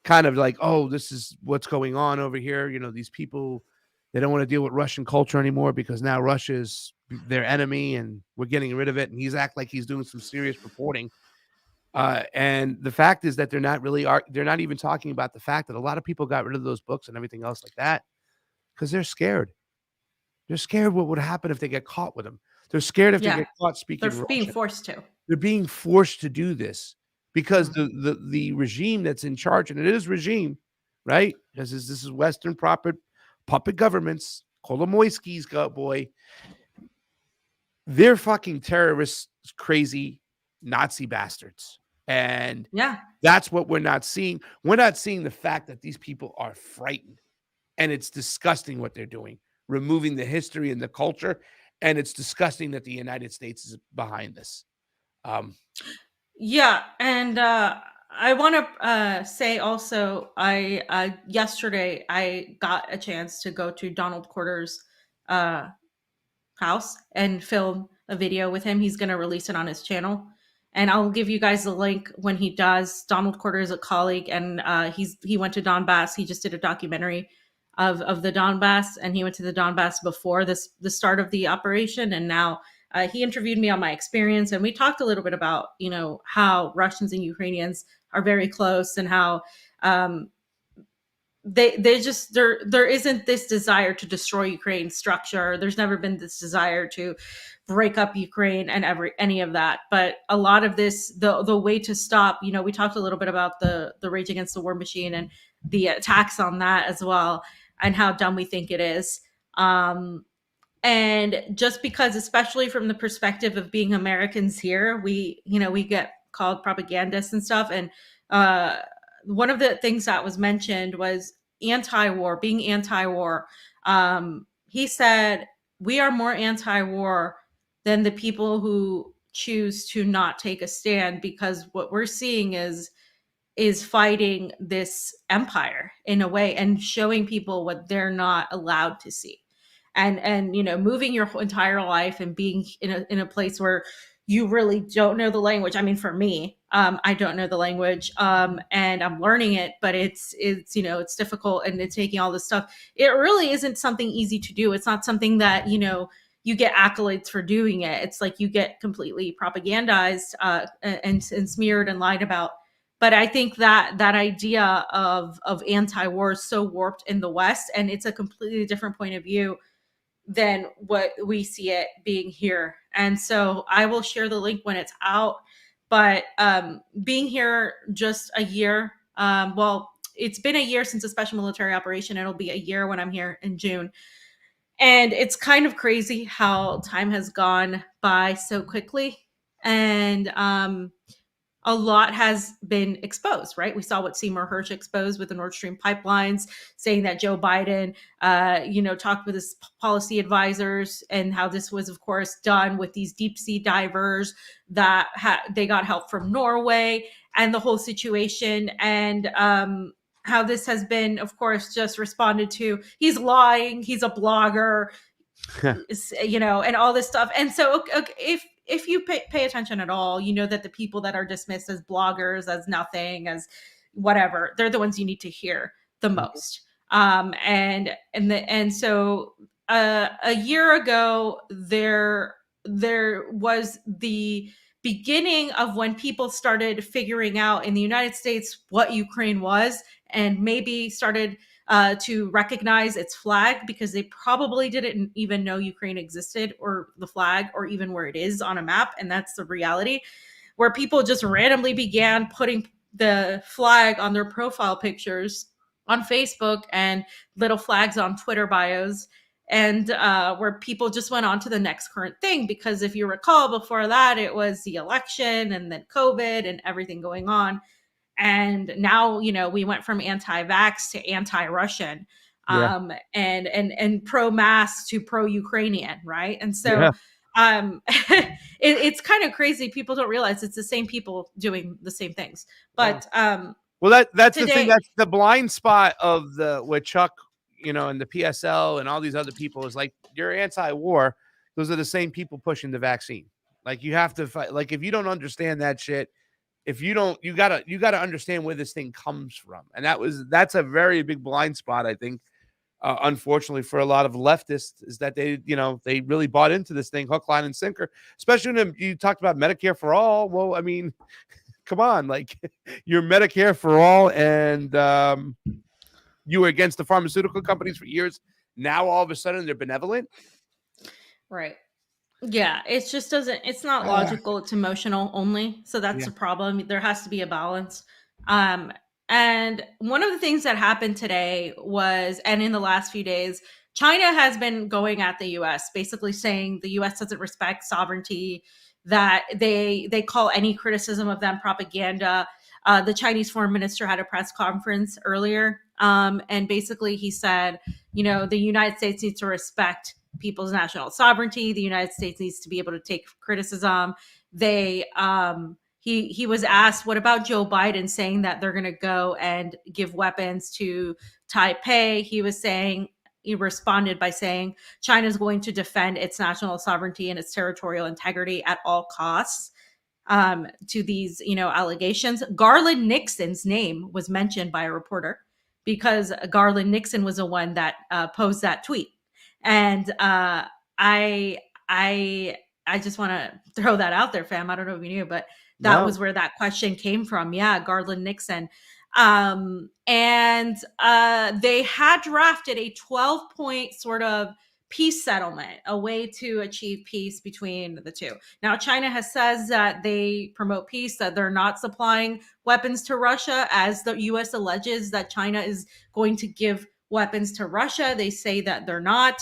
kind of like, oh, this is what's going on over here. You know, these people, they don't want to deal with Russian culture anymore because now Russia is their enemy and we're getting rid of it. And he's act like he's doing some serious reporting. And the fact is that they're not even talking about the fact that a lot of people got rid of those books and everything else like that because they're scared. They're scared what would happen if they get caught with them. They're scared if they Yeah. get caught speaking They're being Russian. forced to. They're being forced to do this because the regime that's in charge, and it is regime, right? Because this is Western puppet governments, Kolomoisky's boy. They're fucking terrorists, crazy Nazi bastards. And Yeah. that's what we're not seeing. We're not seeing the fact that these people are frightened. And it's disgusting what they're doing, removing the history and the culture. And it's disgusting that the United States is behind this. Yeah, and I want to say also, yesterday I got a chance to go to Donald Corder's house and film a video with him. He's going to release it on his channel, and I'll give you guys the link when he does. Donald Corder is a colleague, and he went to Donbass. He just did a documentary of the Donbass, and he went to the Donbass before the start of the operation, and now he interviewed me on my experience, and we talked a little bit about how Russians and Ukrainians are very close, and how there isn't this desire to destroy Ukraine's structure. There's never been this desire to break up Ukraine and any of that. But a lot of this, the way to stop, we talked a little bit about the Rage Against the War Machine and the attacks on that as well, and how dumb we think it is. And just because, especially from the perspective of being Americans here, we get called propagandists and stuff. And one of the things that was mentioned was anti-war, being anti-war. He said, we are more anti-war than the people who choose to not take a stand, because what we're seeing is fighting this empire in a way and showing people what they're not allowed to see. And moving your entire life and being in a place where you really don't know the language. I mean, for me, I don't know the language, and I'm learning it, but it's difficult, and it's taking all this stuff. It really isn't something easy to do. It's not something that you get accolades for doing it. It's like you get completely propagandized and smeared and lied about. But I think that idea of anti-war is so warped in the West, and it's a completely different point of view than what we see it being here. And so I will share the link when it's out. But being here just a year, it's been a year since a special military operation. It'll be a year when I'm here in June. And it's kind of crazy how time has gone by so quickly. And a lot has been exposed, right? We saw what Seymour Hersh exposed with the Nord Stream pipelines, saying that Joe Biden, talked with his policy advisors, and how this was, of course, done with these deep sea divers that they got help from Norway, and the whole situation, and how this has been, of course, just responded to. He's lying. He's a blogger, and all this stuff. And so, if you pay attention at all, you know that the people that are dismissed as bloggers, as nothing, as whatever, they're the ones you need to hear the most. So a year ago, there was the beginning of when people started figuring out in the United States what Ukraine was, and maybe started to recognize its flag, because they probably didn't even know Ukraine existed, or the flag, or even where it is on a map. And that's the reality, where people just randomly began putting the flag on their profile pictures on Facebook and little flags on Twitter bios, and where people just went on to the next current thing. Because if you recall, before that, it was the election, and then COVID and everything going on. And now, we went from anti-vax to anti-Russian, and pro-mask to pro-Ukrainian, right? And so it's kind of crazy. People don't realize it's the same people doing the same things. But well, that's today, the thing. That's the blind spot of what Chuck, and the PSL and all these other people is like, you're anti-war. Those are the same people pushing the vaccine. Like, you have to fight. Like, if you don't understand that shit, you gotta understand where this thing comes from. And that's a very big blind spot, I think, unfortunately, for a lot of leftists, is that they really bought into this thing hook, line, and sinker. Especially when you talked about Medicare for all. Well, I mean, Come on, like you're Medicare for all, and you were against the pharmaceutical companies for years. Now all of a sudden they're benevolent. Right. Yeah, it just doesn't, it's not logical, it's emotional only. So that's Yeah. the problem. There has to be a balance. Um, and one of the things that happened today was, and in the last few days, China has been going at the US, basically saying the US doesn't respect sovereignty, that they call any criticism of them propaganda. The Chinese foreign minister had a press conference earlier, and basically he said, you know, the United States needs to respect people's national sovereignty. The United States needs to be able to take criticism. He was asked, what about Joe Biden saying that they're going to go and give weapons to Taipei? He responded by saying China's going to defend its national sovereignty and its territorial integrity at all costs. To these, you know, allegations, Garland Nixon's name was mentioned by a reporter because Garland Nixon was the one that posed that tweet. And I just want to throw that out there, fam. I don't know if you knew, but that was where that question came from. Yeah, Garland Nixon. And they had drafted a 12-point sort of peace settlement, a way to achieve peace between the two. Now, China says that they promote peace, that they're not supplying weapons to Russia, as the U.S. alleges that China is going to give weapons to Russia. They say that they're not.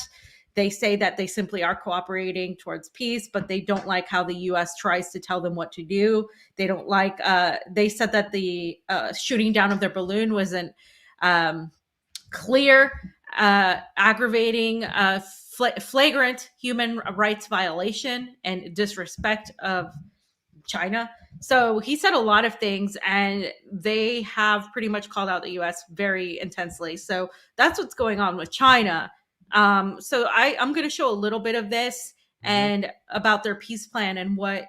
They say that they simply are cooperating towards peace, but they don't like how the U.S. tries to tell them what to do. They don't like, they said that the shooting down of their balloon wasn't clear, aggravating, flagrant human rights violation and disrespect of China. So he said a lot of things, and they have pretty much called out the U.S. very intensely. So that's what's going on with China. So I'm going to show a little bit of this and about their peace plan and what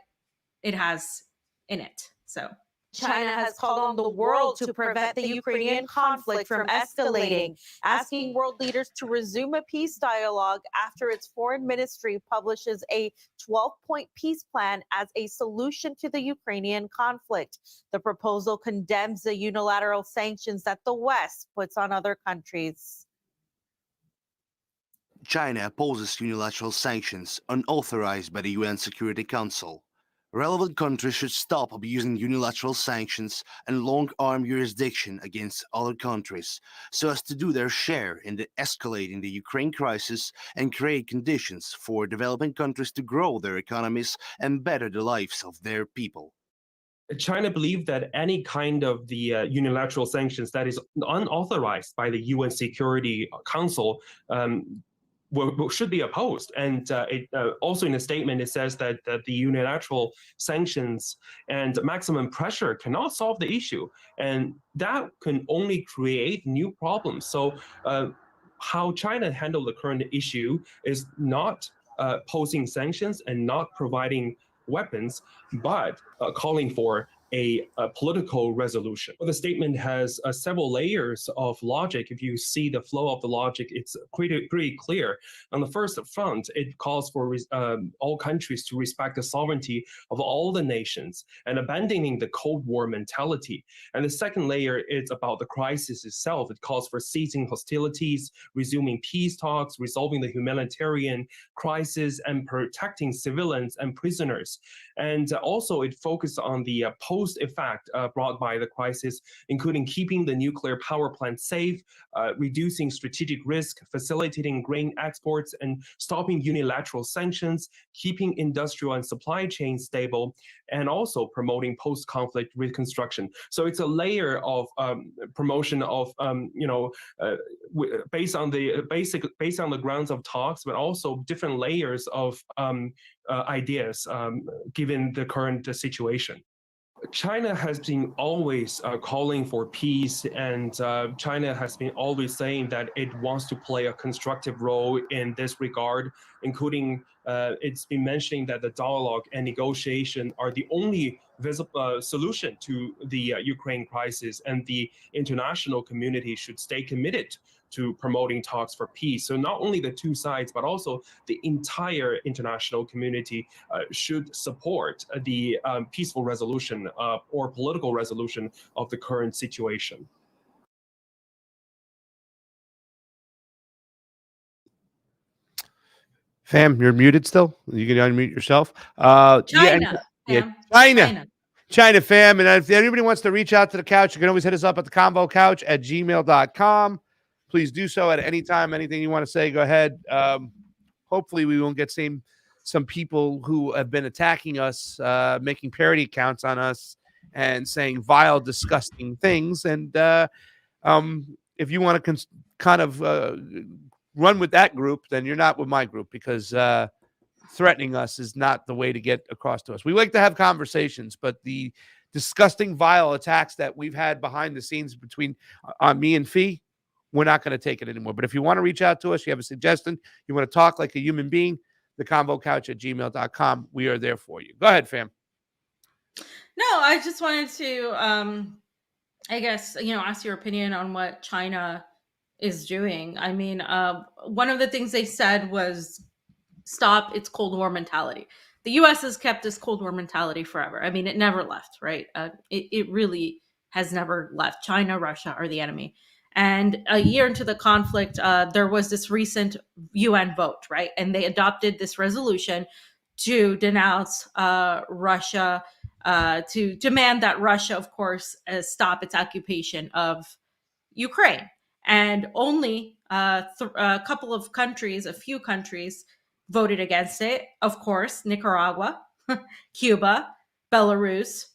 it has in it. So China has called on the world to prevent the Ukrainian conflict from escalating, asking world leaders to resume a peace dialogue after its foreign ministry publishes a 12-point peace plan as a solution to the Ukrainian conflict. The proposal condemns the unilateral sanctions that the West puts on other countries. China opposes unilateral sanctions unauthorized by the UN Security Council. Relevant countries should stop abusing unilateral sanctions and long-arm jurisdiction against other countries so as to do their share in escalating the Ukraine crisis and create conditions for developing countries to grow their economies and better the lives of their people. China believes that any kind of the unilateral sanctions that is unauthorized by the UN Security Council should be opposed. And also in the statement, it says that the unilateral sanctions and maximum pressure cannot solve the issue. And that can only create new problems. So how China handled the current issue is not posing sanctions and not providing weapons, but calling for a political resolution. The statement has several layers of logic. If you see the flow of the logic, it's pretty clear. On the first front, it calls for all countries to respect the sovereignty of all the nations and abandoning the Cold War mentality. And the second layer is about the crisis itself. It calls for ceasing hostilities, resuming peace talks, resolving the humanitarian crisis, and protecting civilians and prisoners. And also it focused on the post-effect brought by the crisis, including keeping the nuclear power plant safe, reducing strategic risk, facilitating grain exports, and stopping unilateral sanctions, keeping industrial and supply chains stable, and also promoting post-conflict reconstruction. So it's a layer of promotion of, based on the grounds of talks, but also different layers of ideas given the current situation. China has been always calling for peace, and China has been always saying that it wants to play a constructive role in this regard, including it's been mentioning that the dialogue and negotiation are the only visible solution to the Ukraine crisis, and the international community should stay committed to promoting talks for peace. So not only the two sides, but also the entire international community should support the peaceful resolution or political resolution of the current situation. Fam, you're muted still. You can unmute yourself. China, yeah, fam. China. China fam. And if anybody wants to reach out to the couch, you can always hit us up at the convocouch@gmail.com. Please do so at any time. Anything you want to say, go ahead. Hopefully we won't get some people who have been attacking us, making parody accounts on us and saying vile, disgusting things. And if you want to kind of run with that group, then you're not with my group, because threatening us is not the way to get across to us. We like to have conversations, but the disgusting, vile attacks that we've had behind the scenes between on me and Fee, we're not going to take it anymore. But if you want to reach out to us, you have a suggestion, you want to talk like a human being, the convocouch@gmail.com. We are there for you. Go ahead, fam. No, I just wanted to, I guess, ask your opinion on what China is doing. I mean, one of the things they said was stop its Cold War mentality. The U.S. has kept this Cold War mentality forever. I mean, it never left, right? It really has never left. China, Russia are the enemy. And a year into the conflict, there was this recent UN vote, right? And they adopted this resolution to denounce Russia, to demand that Russia, of course, stop its occupation of Ukraine. And only a couple of countries, a few countries, voted against it. Of course, Nicaragua, Cuba, Belarus,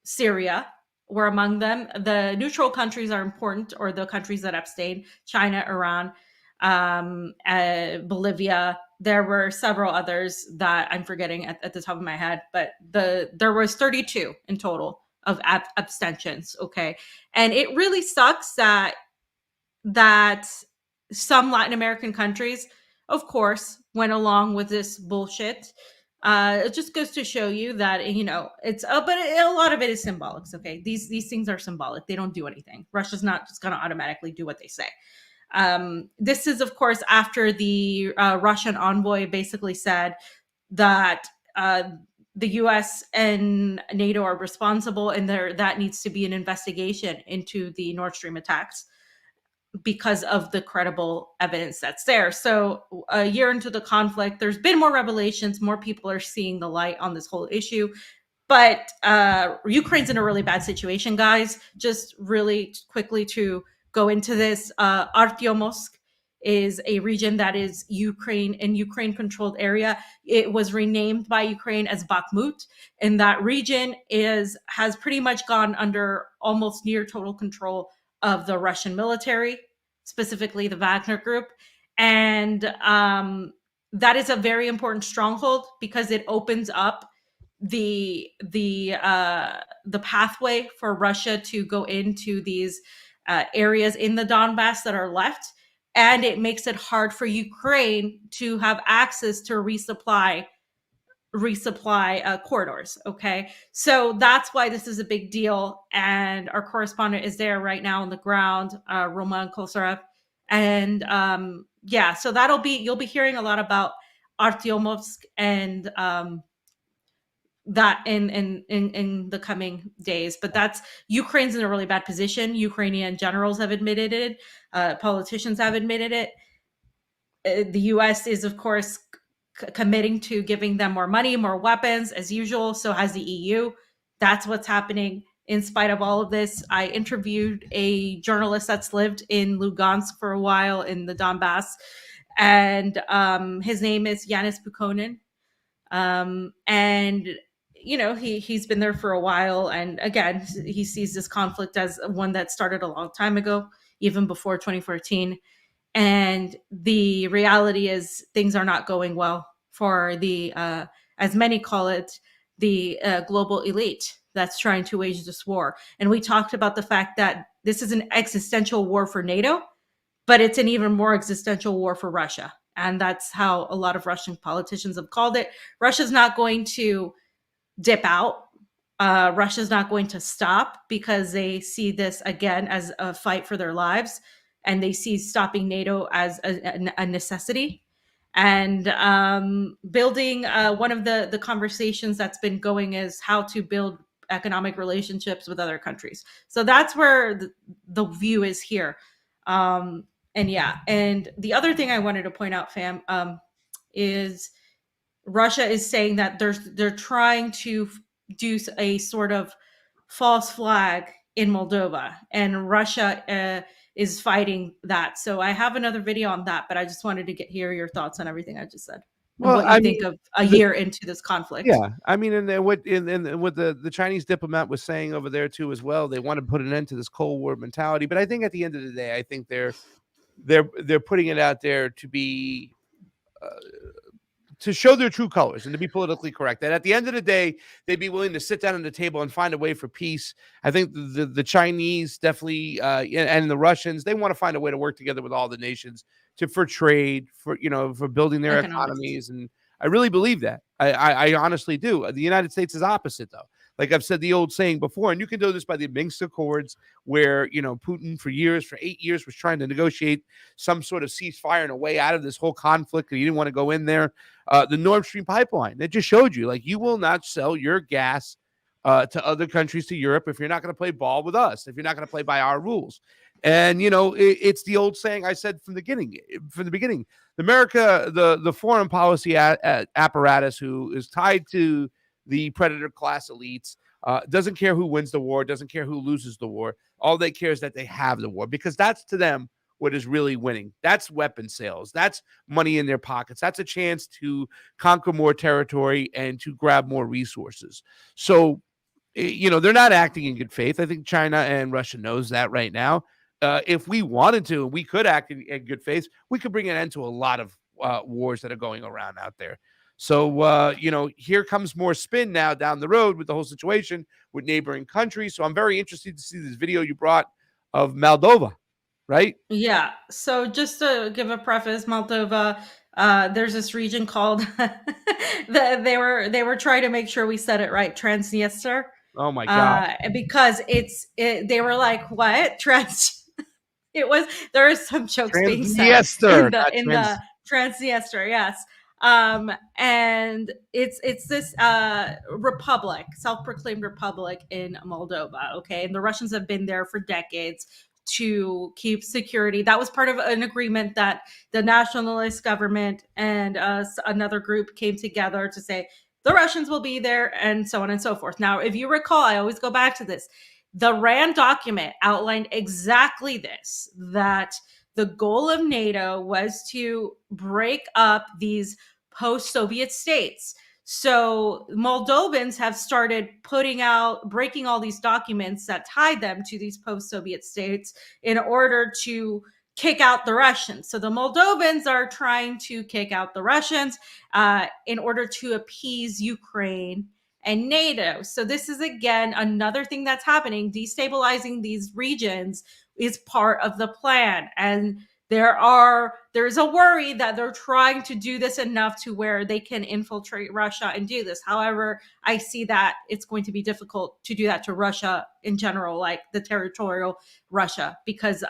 Syria were among them. The neutral countries are important, or the countries that abstained: China, Iran, Bolivia. There were several others that I'm forgetting at the top of my head, but there was 32 in total of abstentions. Okay. And it really sucks that some Latin American countries, of course, went along with this bullshit. It just goes to show you that, it's but a lot of it is symbolics. Okay, these things are symbolic. They don't do anything. Russia's not just going to automatically do what they say. This is, of course, after the Russian envoy basically said that the U.S. and NATO are responsible, and that needs to be an investigation into the Nord Stream attacks, because of the credible evidence that's there. So a year into the conflict, there's been more revelations. More people are seeing the light on this whole issue. But Ukraine's in a really bad situation, guys. Just really quickly to go into this, Artyomovsk is a region that is Ukraine-controlled area. It was renamed by Ukraine as Bakhmut, and that region has pretty much gone under almost near total control of the Russian military, specifically the Wagner Group. And that is a very important stronghold because it opens up the pathway for Russia to go into these areas in the Donbass that are left. And it makes it hard for Ukraine to have access to resupply corridors. Okay, so that's why this is a big deal, and our correspondent is there right now on the ground, Roman Kosarev, and so you'll be hearing a lot about Artyomovsk and that in the coming days. But that's Ukraine's in a really bad position. Ukrainian generals have admitted it, politicians have admitted it. The U.S. is, of course, committing to giving them more money, more weapons, as usual. So has the EU. That's what's happening in spite of all of this. I interviewed a journalist that's lived in Lugansk for a while in the Donbass, and his name is Yanis Bukonin. And he's been there for a while, and again, he sees this conflict as one that started a long time ago, even before 2014. And the reality is things are not going well for the, as many call it, the global elite that's trying to wage this war. And we talked about the fact that this is an existential war for NATO, but it's an even more existential war for Russia And that's how a lot of Russian politicians have called it. Russia's not going to dip out. Russia's not going to stop because they see this again as a fight for their lives, and they see stopping NATO as a necessity. And building one of the conversations that's been going is how to build economic relationships with other countries. So that's where the view is here. And the other thing I wanted to point out, fam, is Russia is saying that they're trying to do a sort of false flag in Moldova, and Russia is fighting that. So I have another video on that, but I just wanted to hear your thoughts on everything I just said. Well, What you think of a year into this conflict? Yeah, I mean, and then what the Chinese diplomat was saying over there too as well. They want to put an end to this Cold War mentality, but I think at the end of the day, I think they're putting it out there to be to show their true colors and to be politically correct. And at the end of the day, they'd be willing to sit down at the table and find a way for peace. I think the Chinese definitely and the Russians, they want to find a way to work together with all the nations for trade, for building their economies. And I really believe that. I honestly do. The United States is opposite, though. Like I've said the old saying before, and you can do this by the Minsk Accords, where Putin for 8 years was trying to negotiate some sort of ceasefire and a way out of this whole conflict, and he didn't want to go in there. The Nord Stream pipeline, that just showed you, like, you will not sell your gas to other countries, to Europe, if you're not going to play ball with us, if you're not going to play by our rules. And it's the old saying I said from the beginning. America, the foreign policy apparatus, who is tied to the predator class elites, doesn't care who wins the war, doesn't care who loses the war. All they care is that they have the war, because that's, to them, what is really winning. That's weapon sales. That's money in their pockets. That's a chance to conquer more territory and to grab more resources. So, they're not acting in good faith. I think China and Russia knows that right now. If we wanted to, we could act in good faith. We could bring an end to a lot of wars that are going around out there. So, here comes more spin now down the road with the whole situation with neighboring countries. So I'm very interested to see this video you brought of Moldova, right? Yeah. So just to give a preface, Moldova, there's this region called they were trying to make sure we said it right, Transnistria. Oh my God. Because they were like, what? There is some jokes being said in the Transnistria, yes. And it's this republic, self-proclaimed republic in Moldova. Okay, and the Russians have been there for decades to keep security. That was part of an agreement that the nationalist government and another group came together to say the Russians will be there, and so on and so forth. Now, if you recall, I always go back to this. The RAND document outlined exactly this, that the goal of NATO was to break up these post-Soviet states. So Moldovans have started breaking all these documents that tied them to these post-Soviet states in order to kick out the Russians. So the Moldovans are trying to kick out the Russians in order to appease Ukraine and NATO. So this is, again, another thing that's happening. Destabilizing these regions is part of the plan. And there's a worry that they're trying to do this enough to where they can infiltrate Russia and do this. However, I see that it's going to be difficult to do that to Russia in general, like the territorial Russia, because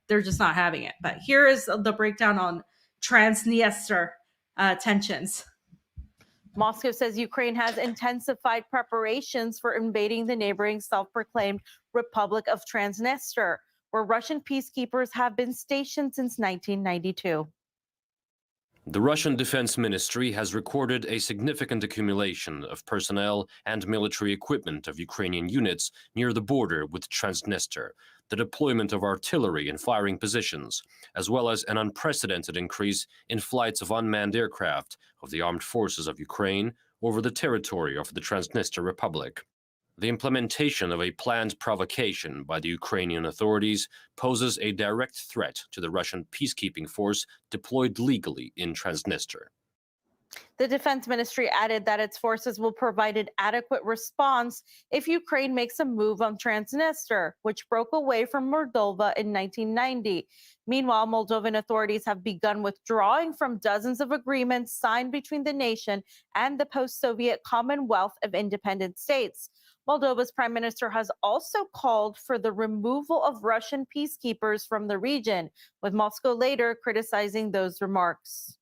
they're just not having it. But here is the breakdown on Transnistria tensions. Moscow says Ukraine has intensified preparations for invading the neighboring self-proclaimed Republic of Transnistria, where Russian peacekeepers have been stationed since 1992. The Russian Defense Ministry has recorded a significant accumulation of personnel and military equipment of Ukrainian units near the border with Transnistria, the deployment of artillery in firing positions, as well as an unprecedented increase in flights of unmanned aircraft of the armed forces of Ukraine over the territory of the Transnistria Republic. The implementation of a planned provocation by the Ukrainian authorities poses a direct threat to the Russian peacekeeping force deployed legally in Transnistria. The defense ministry added that its forces will provide an adequate response if Ukraine makes a move on Transnistria, which broke away from Moldova in 1990. Meanwhile, Moldovan authorities have begun withdrawing from dozens of agreements signed between the nation and the post-Soviet Commonwealth of Independent States. Moldova's prime minister has also called for the removal of Russian peacekeepers from the region, with Moscow later criticizing those remarks.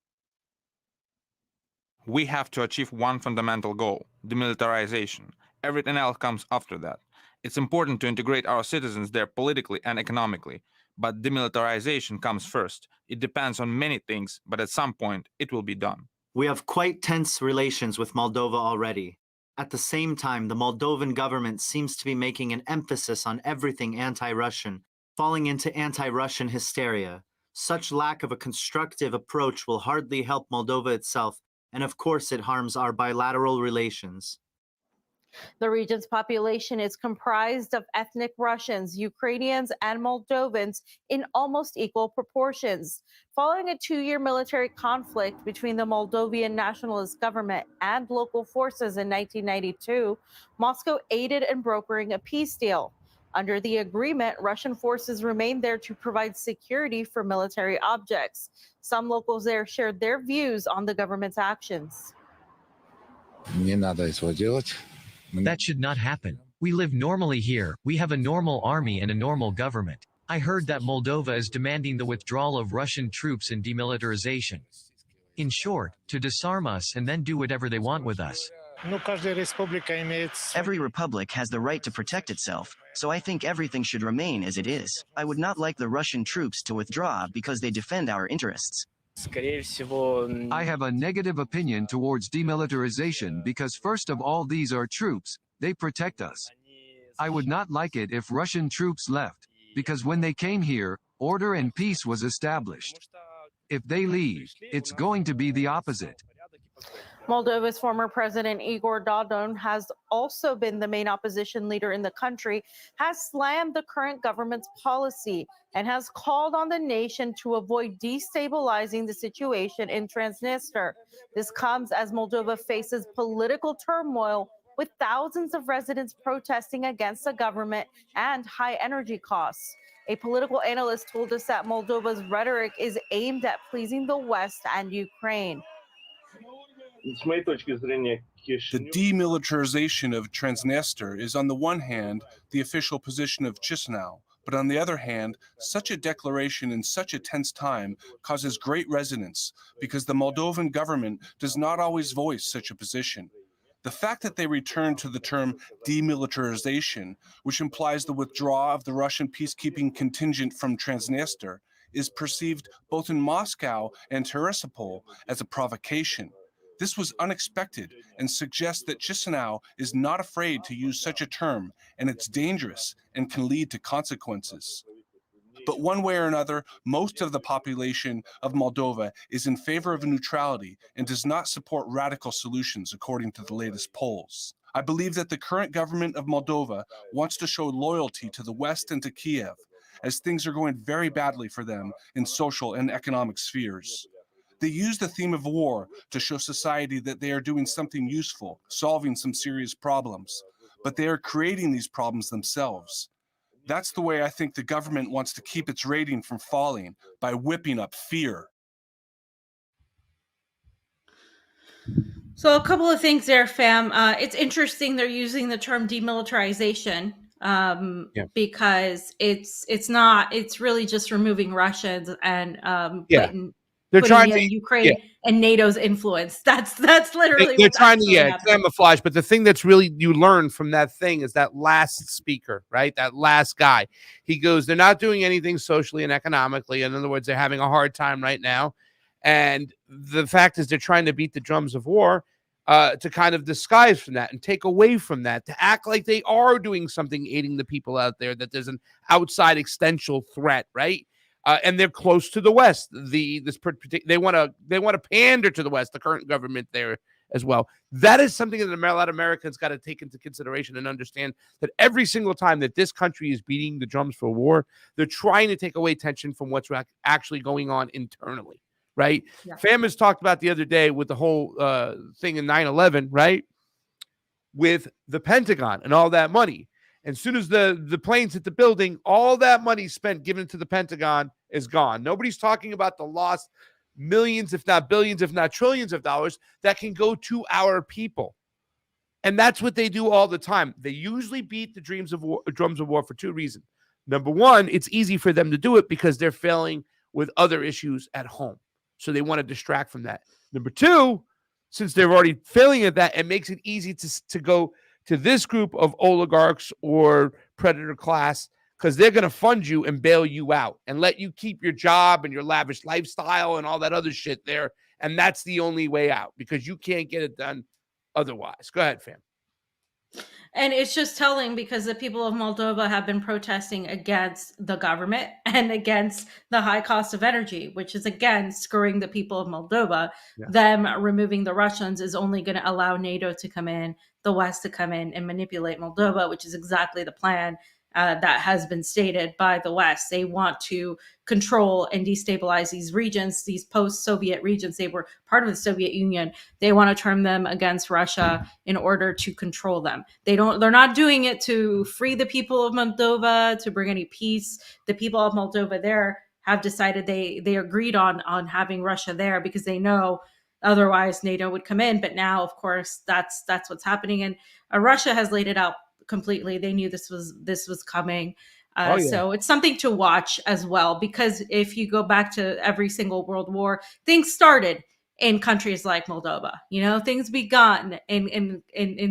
We have to achieve one fundamental goal: demilitarization. Everything else comes after that. It's important to integrate our citizens there politically and economically, but demilitarization comes first. It depends on many things, but at some point it will be done. We have quite tense relations with Moldova already. At the same time, the Moldovan government seems to be making an emphasis on everything anti-Russian, falling into anti-Russian hysteria. Such lack of a constructive approach will hardly help Moldova itself, and of course it harms our bilateral relations. The region's population is comprised of ethnic Russians, Ukrainians, and Moldovans in almost equal proportions. Following a 2-year military conflict between the Moldovan nationalist government and local forces in 1992, Moscow aided in brokering a peace deal. Under the agreement, Russian forces remained there to provide security for military objects. Some locals there shared their views on the government's actions. That should not happen. We live normally here, we have a normal army and a normal government. I heard that Moldova is demanding the withdrawal of Russian troops and demilitarization. In short, to disarm us and then do whatever they want with us. Every republic has the right to protect itself, so I think everything should remain as it is. I would not like the Russian troops to withdraw because they defend our interests. I have a negative opinion towards demilitarization because first of all these are troops, they protect us. I would not like it if Russian troops left, because when they came here, order and peace was established. If they leave, it's going to be the opposite. Moldova's former president Igor Dodon has also been the main opposition leader in the country, has slammed the current government's policy, and has called on the nation to avoid destabilizing the situation in Transnistria. This comes as Moldova faces political turmoil, with thousands of residents protesting against the government and high energy costs. A political analyst told us that Moldova's rhetoric is aimed at pleasing the West and Ukraine. The demilitarization of Transnistria is on the one hand the official position of Chisinau, but on the other hand, such a declaration in such a tense time causes great resonance because the Moldovan government does not always voice such a position. The fact that they return to the term demilitarization, which implies the withdrawal of the Russian peacekeeping contingent from Transnistria, is perceived both in Moscow and Tiraspol as a provocation. This was unexpected and suggests that Chisinau is not afraid to use such a term, and it's dangerous and can lead to consequences. But one way or another, most of the population of Moldova is in favor of neutrality and does not support radical solutions, according to the latest polls. I believe that the current government of Moldova wants to show loyalty to the West and to Kiev, as things are going very badly for them in social and economic spheres. They use the theme of war to show society that they are doing something useful, solving some serious problems, but they are creating these problems themselves. That's the way I think the government wants to keep its rating from falling, by whipping up fear. So a couple of things there, fam. It's interesting they're using the term demilitarization because it's really just removing Russians and they're trying to Ukraine and NATO's influence. That's literally they're what's trying to happening. camouflage. But the thing that's really you learn from that thing is that last speaker, right? That last guy. He goes, they're not doing anything socially and economically. In other words, they're having a hard time right now. And the fact is they're trying to beat the drums of war to kind of disguise from that and take away from that, to act like they are doing something, aiding the people out there, that there's an outside existential threat, right? And they're close to the West. They want to pander to the West, the current government there as well. That is something that a lot of Americans got to take into consideration and understand, that every single time that this country is beating the drums for war, they're trying to take away tension from what's actually going on internally, right? Yeah. Fam has talked about the other day with the whole thing in 9/11, right? With the Pentagon and all that money. As soon as the planes hit the building, all that money spent given to the Pentagon is gone. Nobody's talking about the lost millions, if not billions, if not trillions of dollars that can go to our people. And that's what they do all the time. They usually beat the drums of war for two reasons. Number one, it's easy for them to do it because they're failing with other issues at home. So they want to distract from that. Number two, since they're already failing at that, it makes it easy to go to this group of oligarchs or predator class because they're going to fund you and bail you out and let you keep your job and your lavish lifestyle and all that other shit there. And that's the only way out because you can't get it done otherwise. Go ahead, fam. And it's just telling because the people of Moldova have been protesting against the government and against the high cost of energy, which is, again, screwing the people of Moldova. Yeah. Them removing the Russians is only going to allow NATO to come in, the West to come in and manipulate Moldova, which is exactly the plan that has been stated by the West. They want to control and destabilize these regions, these post-Soviet regions. They were part of the Soviet Union. They want to turn them against Russia in order to control them. They're not doing it to free the people of Moldova, to bring any peace. The people of Moldova there have decided they agreed on having Russia there because they know otherwise NATO would come in. But now, of course, that's what's happening. And Russia has laid it out completely. They knew this was coming. So it's something to watch as well, because if you go back to every single world war, things started in countries like Moldova. Things begun in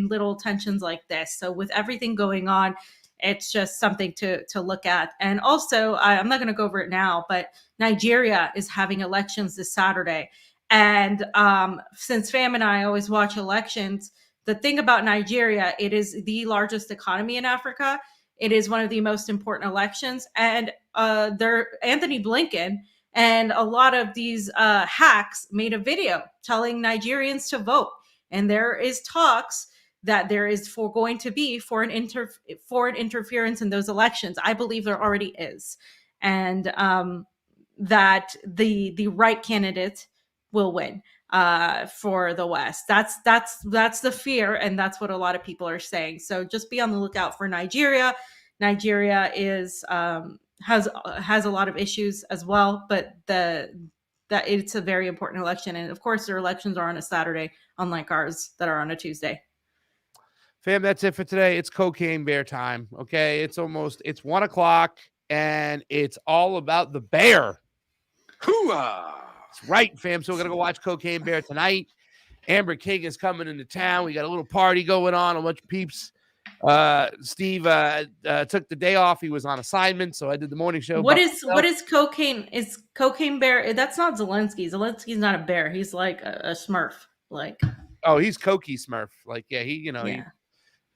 little tensions like this. So with everything going on, it's just something to look at. And also, I'm not going to go over it now, but Nigeria is having elections this Saturday. And since Fam and I always watch elections, the thing about Nigeria, it is the largest economy in Africa. It is one of the most important elections. And Anthony Blinken and a lot of these hacks made a video telling Nigerians to vote. And there is talks that there is going to be foreign interference in those elections. I believe there already is. And that the right candidate will win for the West. That's the fear, and that's what a lot of people are saying. So just be on the lookout for Nigeria. Nigeria is has a lot of issues as well, but that it's a very important election, and of course their elections are on a Saturday, unlike ours that are on a Tuesday. Fam, that's it for today. It's Cocaine Bear time. Okay, it's 1:00, and it's all about the bear. Hooah! That's right, fam. So we're gonna go watch Cocaine Bear tonight. Amber King is coming into town. We got a little party going on. A bunch of peeps. Steve took the day off. He was on assignment, so I did the morning show. What is cocaine? Is Cocaine Bear? That's not Zelensky. Zelensky's not a bear. He's like a Smurf. Oh, he's Cokie Smurf.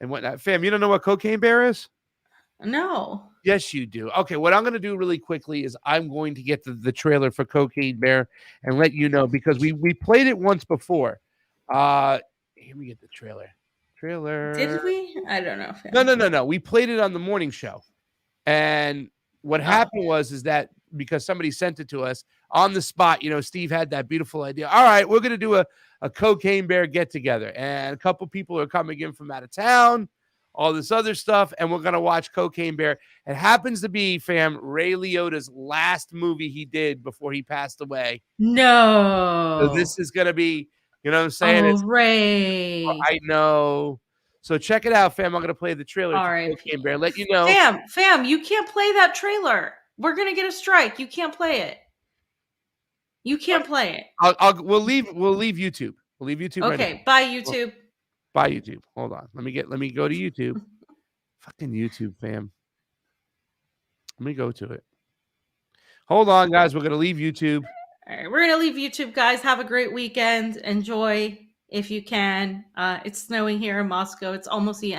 And whatnot. Fam, you don't know what Cocaine Bear is? No. Yes, you do. Okay, what I'm going to do really quickly is I'm going to get the trailer for Cocaine Bear and let you know, because we played it once before. Here we get the trailer. Did we? I don't know. No. We played it on the morning show. And what happened was that because somebody sent it to us on the spot, Steve had that beautiful idea. All right, we're going to do a Cocaine Bear get together. And a couple people are coming in from out of town, all this other stuff, and we're going to watch Cocaine Bear. It happens to be, fam, Ray Liotta's last movie he did before he passed away. No. So this is going to be, you know what I'm saying? Oh, Ray. I know. So check it out, fam. I'm going to play the trailer for Cocaine Bear. Let you know. Fam, you can't play that trailer. We're going to get a strike. You can't play it. You can't play it. We'll leave YouTube. We'll leave YouTube. Okay, right now. bye YouTube. Bye YouTube. Hold on. Let me go to YouTube. Fucking YouTube, fam. Let me go to it. Hold on, guys. We're gonna leave YouTube. All right, we're gonna leave YouTube, guys. Have a great weekend. Enjoy if you can. It's snowing here in Moscow. It's almost the end.